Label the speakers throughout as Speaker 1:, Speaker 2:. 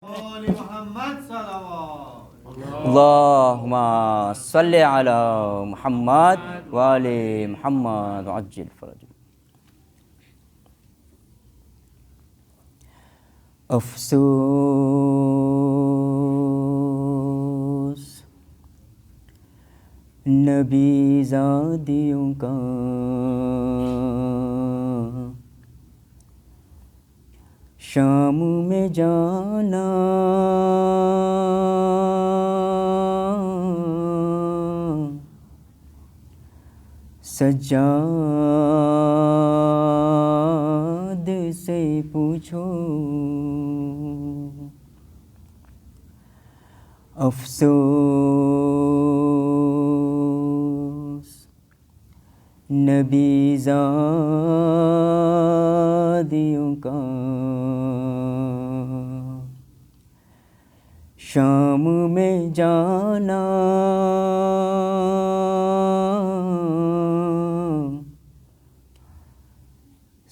Speaker 1: آل محمد صلوات
Speaker 2: اللهم صل على محمد وآل محمد وعجل فرجهم. افسوس نبی زادیوں کا شام میں جانا، سجاد سے پوچھو. افسوس نبی زادیوں کا شام میں جانا،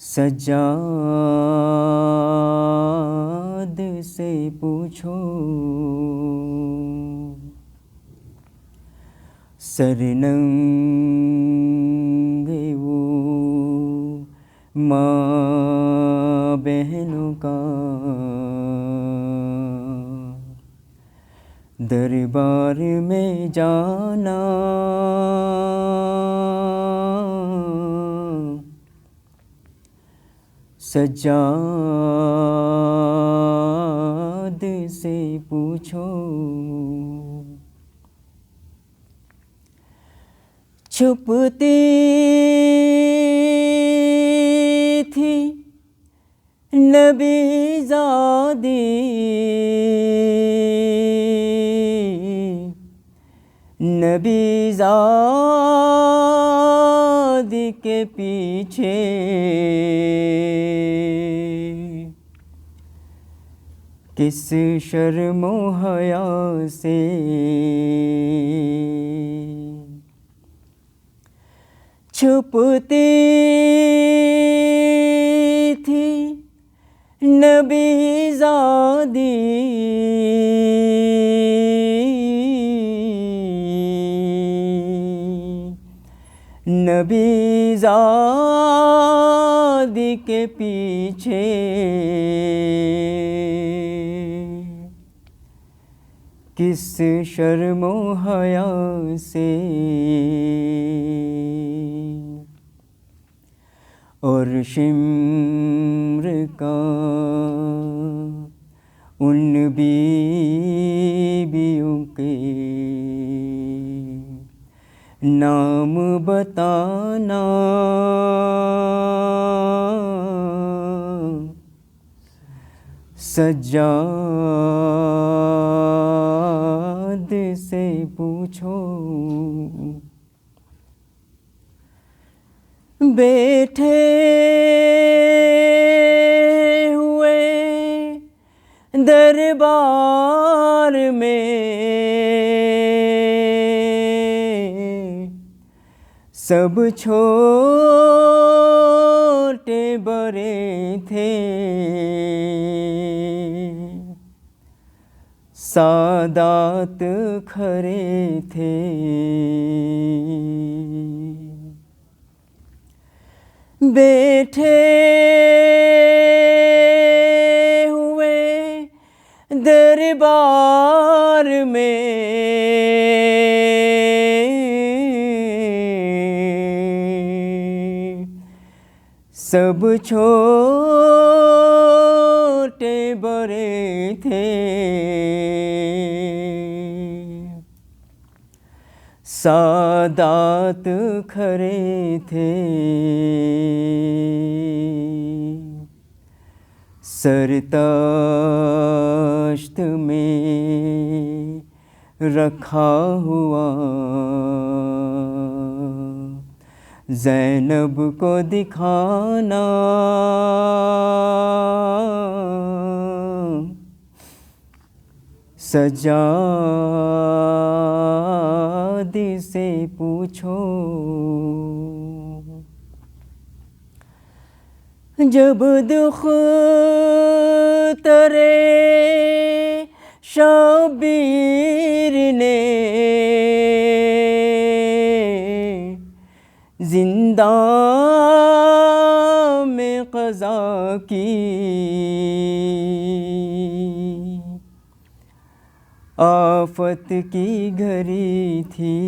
Speaker 2: سجاد سے پوچھو. سر ننگے وہ ماں بہنوں کا دربار میں جانا، سجاد سے پوچھو. چھپتی تھی نبی زادی، نبی زادی کے پیچھے کس شرم و حیا سے چھپتی تھی نبی زادی، نبی زادی کے پیچھے کس شرم و حیا سے. اور شمر کا ان بیویوں کے نام بتانا، سجاد سے پوچھو. بیٹھے ہوئے دربار میں سب چھوٹے بڑے تھے، سادات کھڑے تھے. بیٹھے ہوئے دربار میں سب چھوٹے بڑے تھے، سادات کھڑے تھے. سر تاشت میں رکھا ہوا زینب کو دکھانا، سجاد سے پوچھو. جب دخترے شبیر نے زندہ میں قضا کی، آفت کی گھڑی تھی،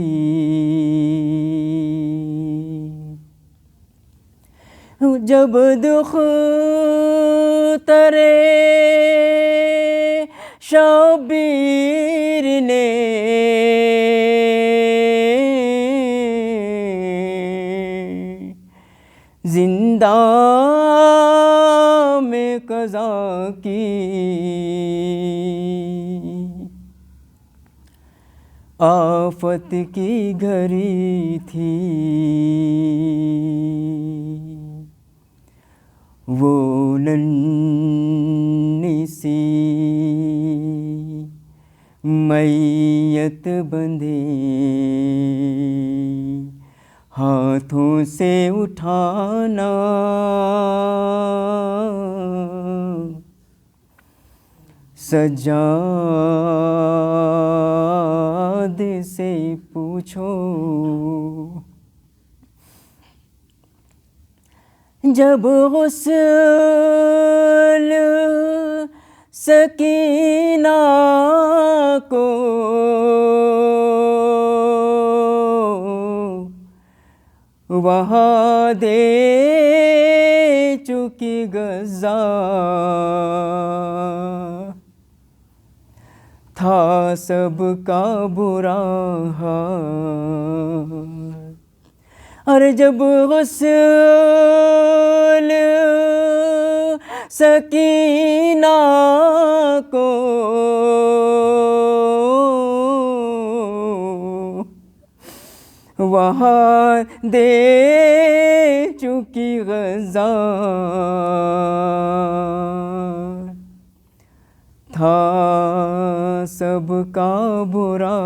Speaker 2: جب دختر شبیر نے زندہ میں قضا کی، آفت کی گھڑی تھی، وہ ننھی سی میت بندھے ہاتھوں سے اٹھانا، سجاد سے پوچھو، جب غسل سکینہ کو وہاں دے چکی غزہ، تھا سب کا برا حال، اور جب غسل سکینہ کو وہاں دے چکی غزہ، تھا سب کا برا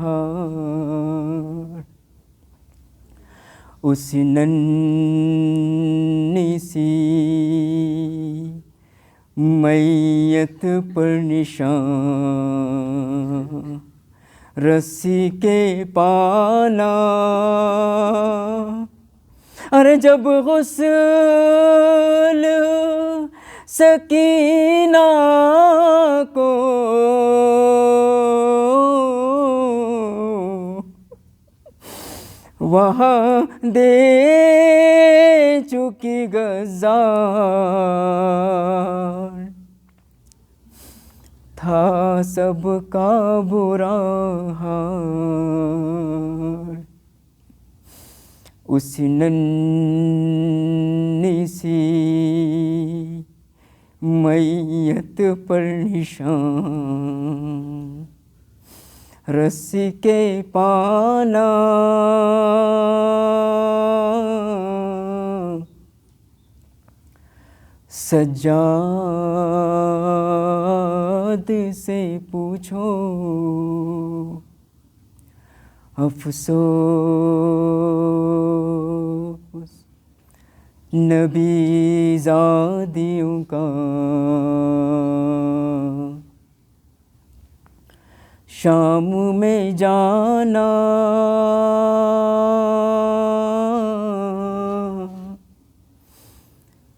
Speaker 2: حال، اس ننھی سی میت پر نشان رسی کے پانا، اور جب غسل سکینہ کو وہاں دے چکی غزہ، تھا سب کا برا حال، اس ننھی سی میت پر نشان رسی کے پانا، سجاد سے پوچھو، افسوس نبی زادیوں کا، شام میں جانا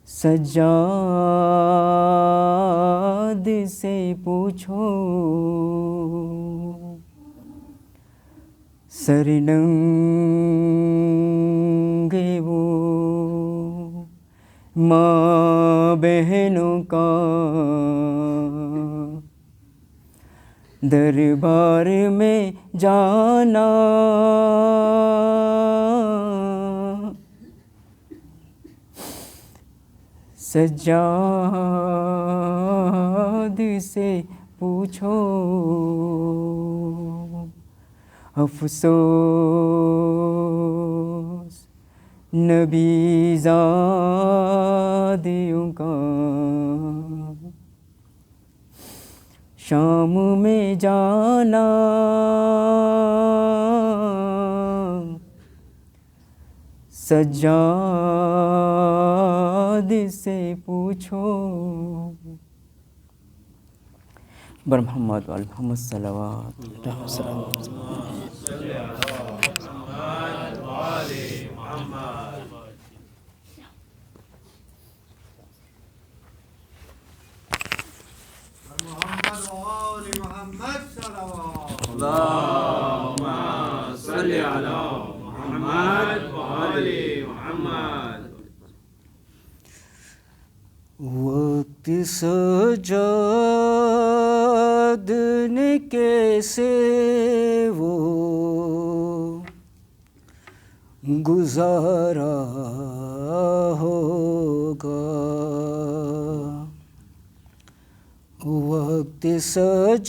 Speaker 2: سجاد سے پوچھو، سر ننگے وہ ماں بہنوں کا، دربار میں جانا سجاد سے پوچھو، افسوس نبی زادیوں کا، شام میں جانا سجاد سے پوچھو، بر محمد وعلی محمد صلوات اللہ وسلم.
Speaker 1: محمد وآل محمد صلوات.
Speaker 3: اللهم صل على محمد وآل محمد.
Speaker 2: وقت سجاد نے کیسے وہ گزارا ہوگا. وقت سجاد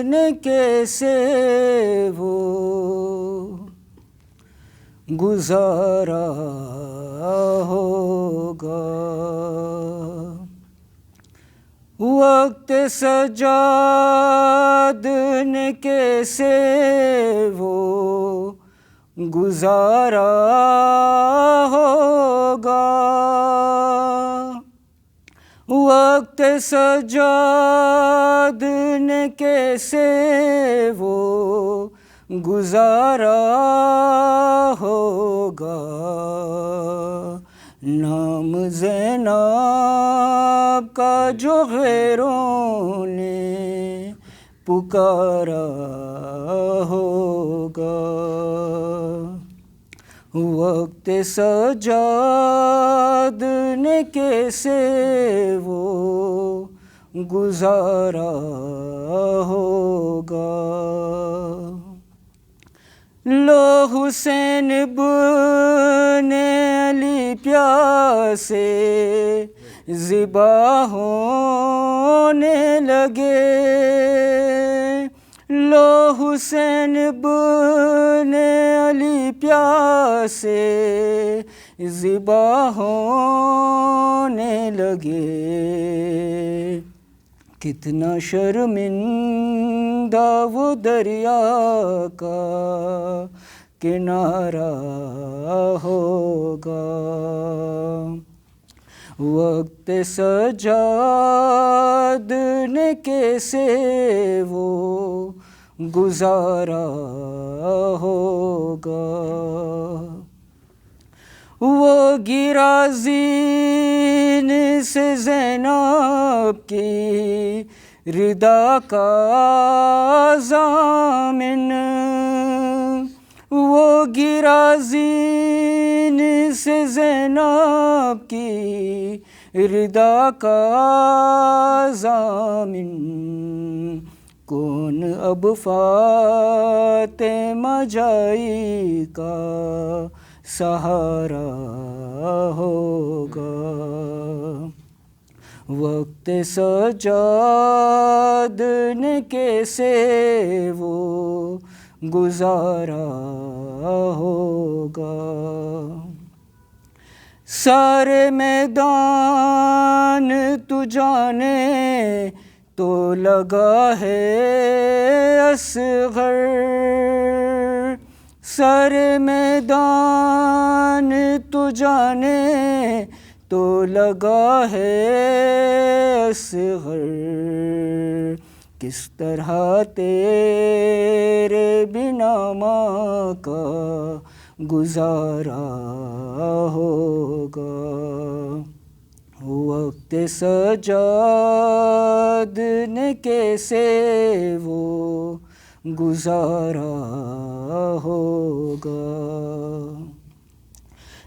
Speaker 2: نے کیسے وہ گزارا ہوگا. وقت سجاد نے کیسے وہ گزارا ہوگا. وقت سجاد نے کیسے وہ گزارا ہوگا. نام زینب کا جو غیروں نے پکارا ہوگا. وقت سجاد نے کیسے وہ گزارا ہوگا. لو حسین بن علی پیاسے ذبح ہونے لگے. لو حسین بن علی پیاسے ذبح ہونے لگے. کتنا شرمندہ وہ دریا کا کنارہ ہوگا. وقت سجاد نے کیسے وہ گزارا ہوگا. وہ گرا زین سے زینب کی ردا کا ضامن. وہ گرا زین سے زینب کی ردا کا ضامن. کون اب فاطمہ جائی کا سہارا ہوگا. وقت سجاد نے کیسے وہ گزارا ہوگا. سارے میدان تو جانے تو لگا ہے اصغر. سارے میدان تو جانے تو لگا ہے اصغر. کس طرح تیرے بنا ماں کا گزارا ہوگا. وقت سجاد نے کیسے وہ گزارا ہوگا.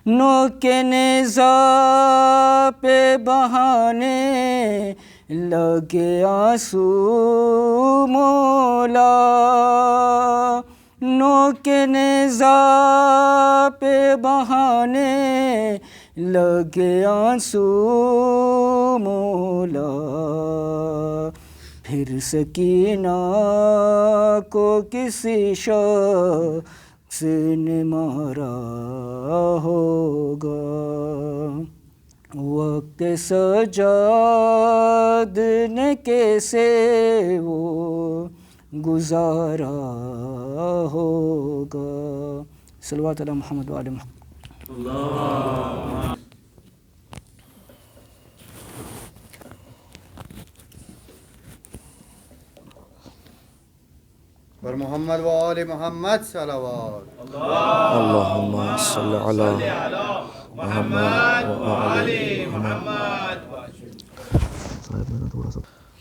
Speaker 2: نوک نیزہ پہ بہانے لگے آنسو مولا. نوک نیزہ پہ بہانے لگے آنسو مولا. پھر سکینہ کو کسی شخص نے مارا ہوگا. وقت سجاد نے کیسے وہ گزارا ہوگا. صلوات علی محمد وعلی محمد.
Speaker 1: بر محمد و آل محمد صلوات.
Speaker 3: اللهم صل على محمد وآل محمد.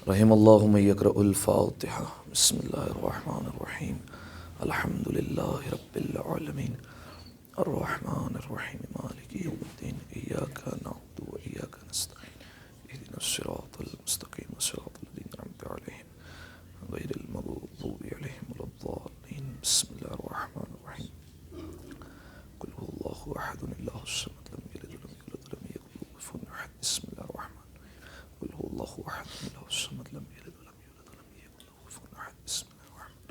Speaker 3: رحم اللہ من یقرأ الفاتحہ. بسم اللہ الرحمن الرحیم. الحمد للہ رب العالمین الرحمن الرحیم مالک یوم الدین. ایاک نعبد و ایاک نستعین. اہدنا الصراط المستقیم صراط الذین انعمت علیہم غیر المغضوب علیہم ولا الضالین. بسم اللہ الرحمن الرحیم. قل هو اللہ احد اللہ الصمد لم یلد ولم یولد ولم یکن له کفوا احد. بسم اللہ الرحمن الرحیم. قل هو اللہ احد اللہ الصمد لم یلد ولم یولد ولم یکن له کفوا احد. بسم اللہ الرحمن الرحیم.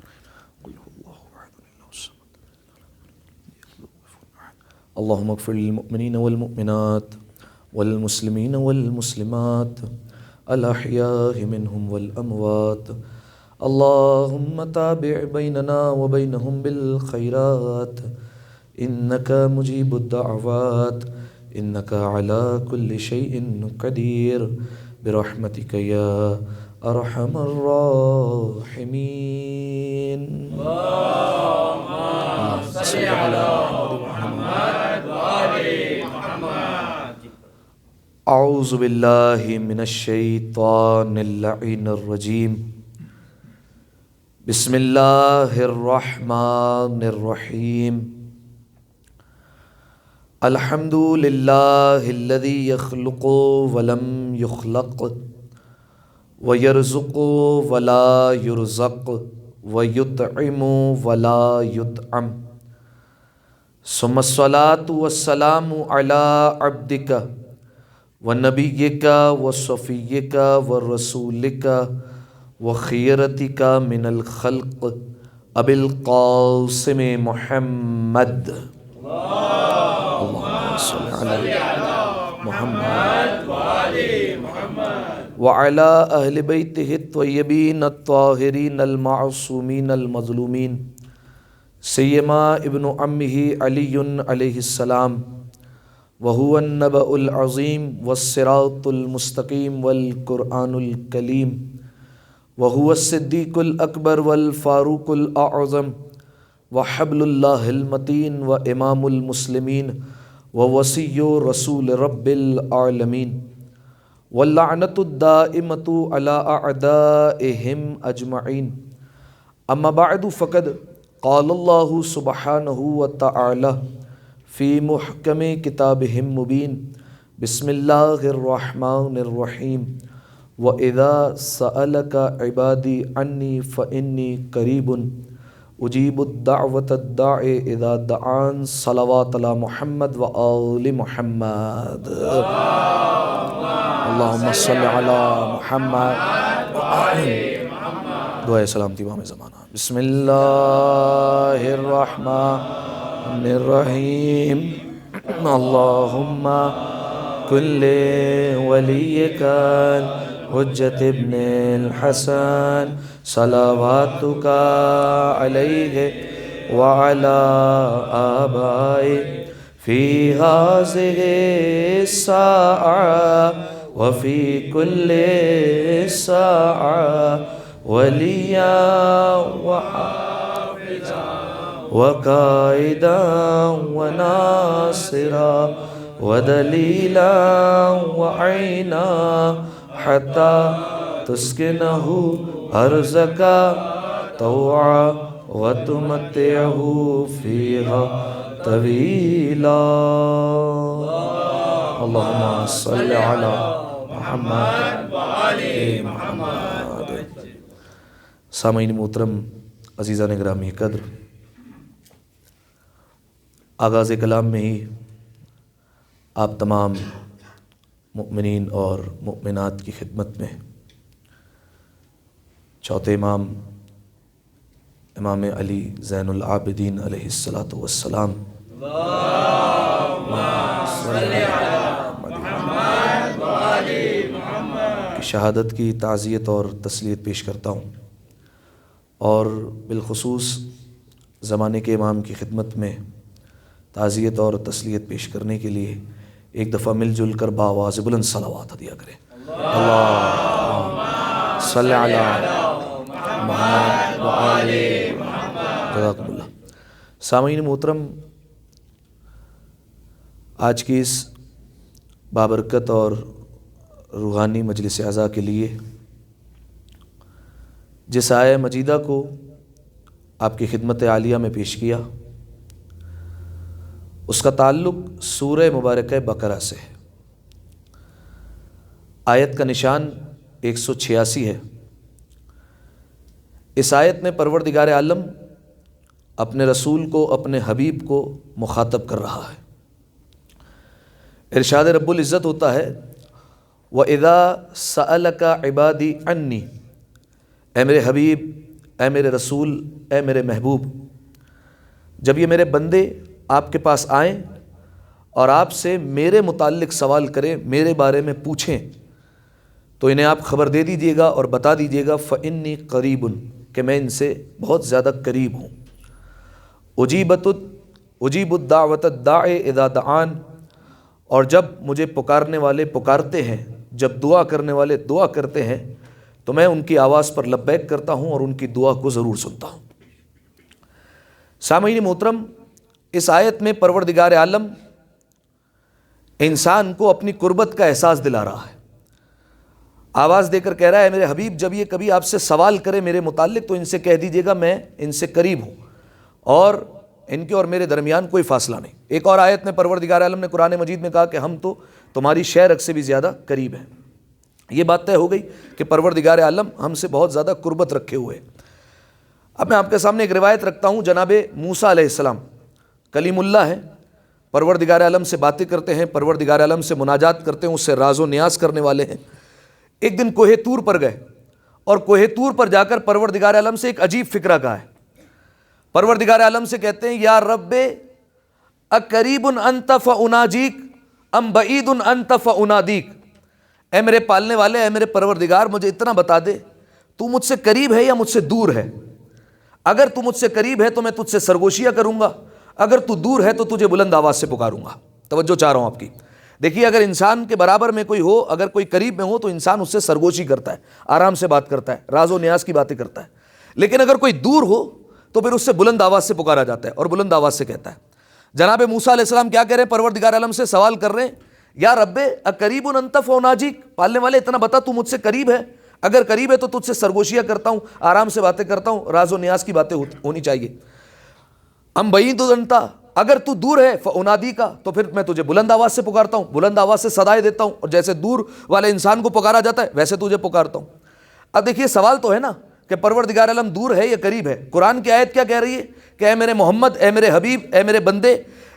Speaker 3: قل هو اللہ احد اللہ الصمد لم یلد ولم یکن له کفوا احد. اللهم اغفر للمؤمنین والمؤمنات والمسلمین والمسلمات الأحياء منهم والأموات. اللهم تابع بيننا وبينهم بالخيرات إنك مجيب الدعوات إنك على كل شيء قدير برحمتك يا أرحم الراحمين. اللهم صل على محمد وآل محمد. اعوذ باللہ من الشیطان اللعین الرجیم. بسم اللہ الرحمن الرحیم. الحمد للہ الذی یخلق ولم یخلق ویرزق ولا یرزق ویطعم ولا یطعم. ثم الصلاة والسلام علی عبدک وَنَبِيِّكَ وَصَفِيِّكَ وَرَسُولِكَ وَخِيرَتِكَ مِنَ الْخَلْقِ أَبِي الْقَاسِمِ مُحَمَّدٍ. اللهم صل على محمد وعلى أهل بيته الطيبين الطاهرين المعصومين المظلومين سيما ابن عمه علي عليه السلام وهو النبأ العظيم والصراط المستقيم والقرآن الكليم وهو الصديق الأكبر والفاروق الأعظم وحبل الله المتين وإمام المسلمين ووصي رسول رب العالمين واللعنة الدائمة على أعدائهم أجمعين. أما بعد فقد قال الله سبحانه وتعالى فی محکم کتابہ مبین. بسم اللہ الرحمن الرحیم. وَإِذَا سَأَلَكَ عِبَادِي عَنِّي فَإِنِّي قَرِيبٌ أُجِيبُ الدَّعْوَةَ الدَّاعِ إِذَا دَعَانِ. صلوات علی محمد وآل محمد. اللہم صل علی محمد دعائے سلامتی امام زمانہ. بسم اللہ الرحمن الرحیم. اللہم کل ولیک حجت ابن الحسن صلواتک علیہ وعلی آبائی فی ہذہ الساعة وفی کل ساعة ولیا وحافظا وقائدا وناصرا ودلیلا وعینا حتی تسکنہ ارضک طوعا وتمتعہ فیہا طویلا. اللہم صل علی محمد وآل محمد. سامعین محترم، عزیزان گرامی قدر، آغاز کلام میں ہی آپ تمام مؤمنین اور مؤمنات کی خدمت میں چوتھے امام امام علی زین العابدین علیہ السلام کی شہادت کی تعزیت اور تسلیت پیش کرتا ہوں، اور بالخصوص زمانے کے امام کی خدمت میں تعزیت اور تسلیت پیش کرنے کے لیے ایک دفعہ مل جل کر باواز بلند صلوات دیا کریں. اللہم صلی علی محمد جزاکم اللہ۔ سامعین محترم، آج کی اس بابرکت اور روحانی مجلس اعزا کے لیے جس آیہ مجیدہ کو آپ کی خدمت عالیہ میں پیش کیا، اس کا تعلق سورہ مبارکہ بقرہ سے ہے۔ آیت کا نشان 186 ہے۔ اس آیت میں پروردگار عالم اپنے رسول کو، اپنے حبیب کو مخاطب کر رہا ہے۔ ارشاد رب العزت ہوتا ہے وَإِذَا سَأَلَكَ عِبَادِي عَنِّي، اے میرے حبیب، اے میرے رسول، اے میرے محبوب، جب یہ میرے بندے آپ کے پاس آئیں اور آپ سے میرے متعلق سوال کریں، میرے بارے میں پوچھیں، تو انہیں آپ خبر دے دیجیے گا اور بتا دیجیے گا فَإِنِّي قَرِيبٌ، کہ میں ان سے بہت زیادہ قریب ہوں۔ اجیب الدعوۃ الداع اذا دعان، اور جب مجھے پکارنے والے پکارتے ہیں، جب دعا کرنے والے دعا کرتے ہیں، تو میں ان کی آواز پر لبیک کرتا ہوں اور ان کی دعا کو ضرور سنتا ہوں۔ سامعین محترم، اس آیت میں پروردگار عالم انسان کو اپنی قربت کا احساس دلا رہا ہے۔ آواز دے کر کہہ رہا ہے میرے حبیب جب یہ کبھی آپ سے سوال کرے میرے متعلق تو ان سے کہہ دیجیے گا میں ان سے قریب ہوں اور ان کے اور میرے درمیان کوئی فاصلہ نہیں۔ ایک اور آیت میں پروردگار عالم نے قرآن مجید میں کہا کہ ہم تو تمہاری شہ رگ سے بھی زیادہ قریب ہیں۔ یہ بات طے ہو گئی کہ پروردگار عالم ہم سے بہت زیادہ قربت رکھے ہوئے۔ اب میں آپ کے سامنے ایک روایت رکھتا ہوں۔ جناب موسیٰ علیہ السلام کلیم اللہ ہیں، پروردگار عالم سے باتیں کرتے ہیں، پروردگار عالم سے مناجات کرتے ہیں، اس سے راز و نیاز کرنے والے ہیں۔ ایک دن کوہ طور پر گئے اور کوہ طور پر جا کر پروردگار عالم سے ایک عجیب فکرہ کہا ہے۔ پروردگار عالم سے کہتے ہیں یا رب اقریب انت فاناجیک ام بعید انت فانادیک، اے میرے پالنے والے، اے میرے پروردگار، مجھے اتنا بتا دے تو مجھ سے قریب ہے یا مجھ سے دور ہے؟ اگر تو مجھ سے قریب ہے تو میں تجھ سے سرگوشیاں کروں گا، اگر تو دور ہے تو تجھے بلند آواز سے پکاروں گا۔ توجہ چاہ رہا ہوں آپ کی۔ دیکھیے اگر انسان کے برابر میں کوئی ہو، اگر کوئی قریب میں ہو تو انسان اس سے سرگوشی کرتا ہے، آرام سے بات کرتا ہے، راز و نیاز کی باتیں کرتا ہے۔ لیکن اگر کوئی دور ہو تو پھر اس سے بلند آواز سے پکارا جاتا ہے اور بلند آواز سے کہتا ہے۔ جناب موسیٰ علیہ السلام کیا کہہ رہے ہیں؟ پروردگار عالم سے سوال کر رہے ہیں یا رب اقریب انت فاناجیک، پالنے والے اتنا بتا تو مجھ سے قریب ہے؟ اگر قریب ہے تو تجھ سے سرگوشیاں کرتا ہوں، آرام سے باتیں کرتا ہوں، راز و نیاز کی باتیں ہونی چاہیے۔ ام بعید انت، اگر تو دور ہے فانادی کا، تو پھر میں تجھے بلند آواز سے پکارتا ہوں، بلند آواز سے صدائے دیتا ہوں، اور جیسے دور والے انسان کو پکارا جاتا ہے ویسے تجھے پکارتا ہوں۔ اب دیکھیے سوال تو ہے نا کہ پروردگار عالم دور ہے یا قریب ہے؟ قرآن کی آیت کیا کہہ رہی ہے کہ اے میرے محمد، اے میرے حبیب، اے میرے بندے،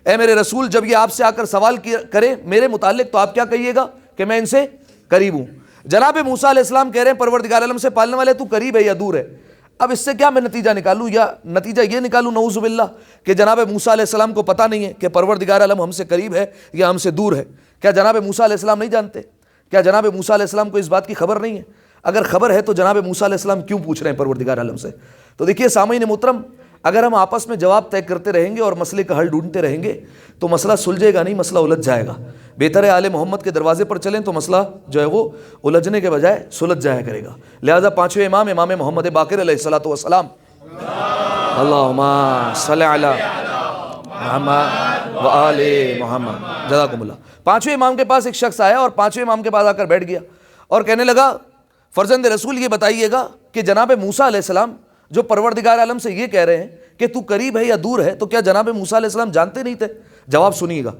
Speaker 3: اے میرے رسول، جب یہ آپ سے آ کر سوال کرے میرے متعلق تو آپ کیا کہیے گا کہ میں ان سے قریب ہوں۔ جناب موسیٰ علیہ السلام کہہ رہے ہیں پروردگار عالم سے پالنے والے تو قریب ہے یا دور ہے؟ اب اس سے کیا میں نتیجہ نکالوں؟ یا نتیجہ یہ نکالوں نعوذ باللہ کہ جناب موسیٰ علیہ السلام کو پتہ نہیں ہے کہ پروردگار عالم ہم سے قریب ہے یا ہم سے دور ہے؟ کیا جناب موسیٰ علیہ السلام نہیں جانتے؟ کیا جناب موسیٰ علیہ السلام کو اس بات کی خبر نہیں ہے؟ اگر خبر ہے تو جناب موسیٰ علیہ السلام کیوں پوچھ رہے ہیں پروردگار عالم سے؟ تو دیکھیے سامعین محترم، اگر ہم آپس میں جواب طے کرتے رہیں گے اور مسئلے کا حل ڈھونڈتے رہیں گے تو مسئلہ سلجھے گا نہیں، مسئلہ الجھ جائے گا۔ بہتر ہے آل محمد کے دروازے پر چلیں تو مسئلہ جو ہے وہ الجھنے کے بجائے سلجھ جایا کرے گا۔ لہٰذا پانچویں امام محمد باقر علیہ الصلوۃ والسلام، اللہم صل علی محمد و آل محمد، جزاکم اللہ۔ پانچویں امام کے پاس ایک شخص آیا اور پانچویں امام کے پاس آ کر بیٹھ گیا اور کہنے لگا فرزند رسول یہ بتائیے گا کہ جناب موسیٰ علیہ السلام جو پروردگار عالم سے یہ کہہ رہے ہیں کہ تو قریب ہے یا دور ہے، تو کیا جناب موسیٰ علیہ السلام جانتے نہیں تھے؟ جواب سنیے گا۔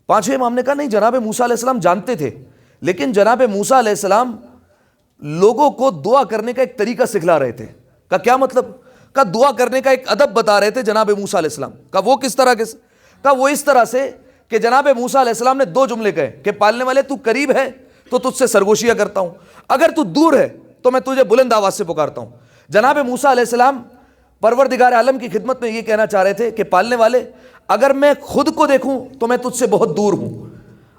Speaker 3: پانچویں امام نے کہا نہیں، جناب موسیٰ علیہ السلام جانتے تھے، لیکن جناب موسیٰ علیہ السلام لوگوں کو دعا کرنے کا ایک طریقہ سکھلا رہے تھے۔ کا کیا مطلب؟ کا دعا کرنے کا ایک ادب بتا رہے تھے جناب موسیٰ علیہ السلام کا۔ وہ کس طرح کے؟ کا وہ اس طرح سے کہ جناب موسیٰ علیہ السلام نے دو جملے کہے کہ پالنے والے تو قریب ہے تو تجھ سے سرگوشیاں کرتا ہوں، اگر تو دور ہے تو میں تجھے بلند آواز سے پکارتا ہوں۔ جناب موسیٰ علیہ السلام پروردگار عالم کی خدمت میں یہ کہنا چاہ رہے تھے کہ پالنے والے اگر میں خود کو دیکھوں تو میں تجھ سے بہت دور ہوں،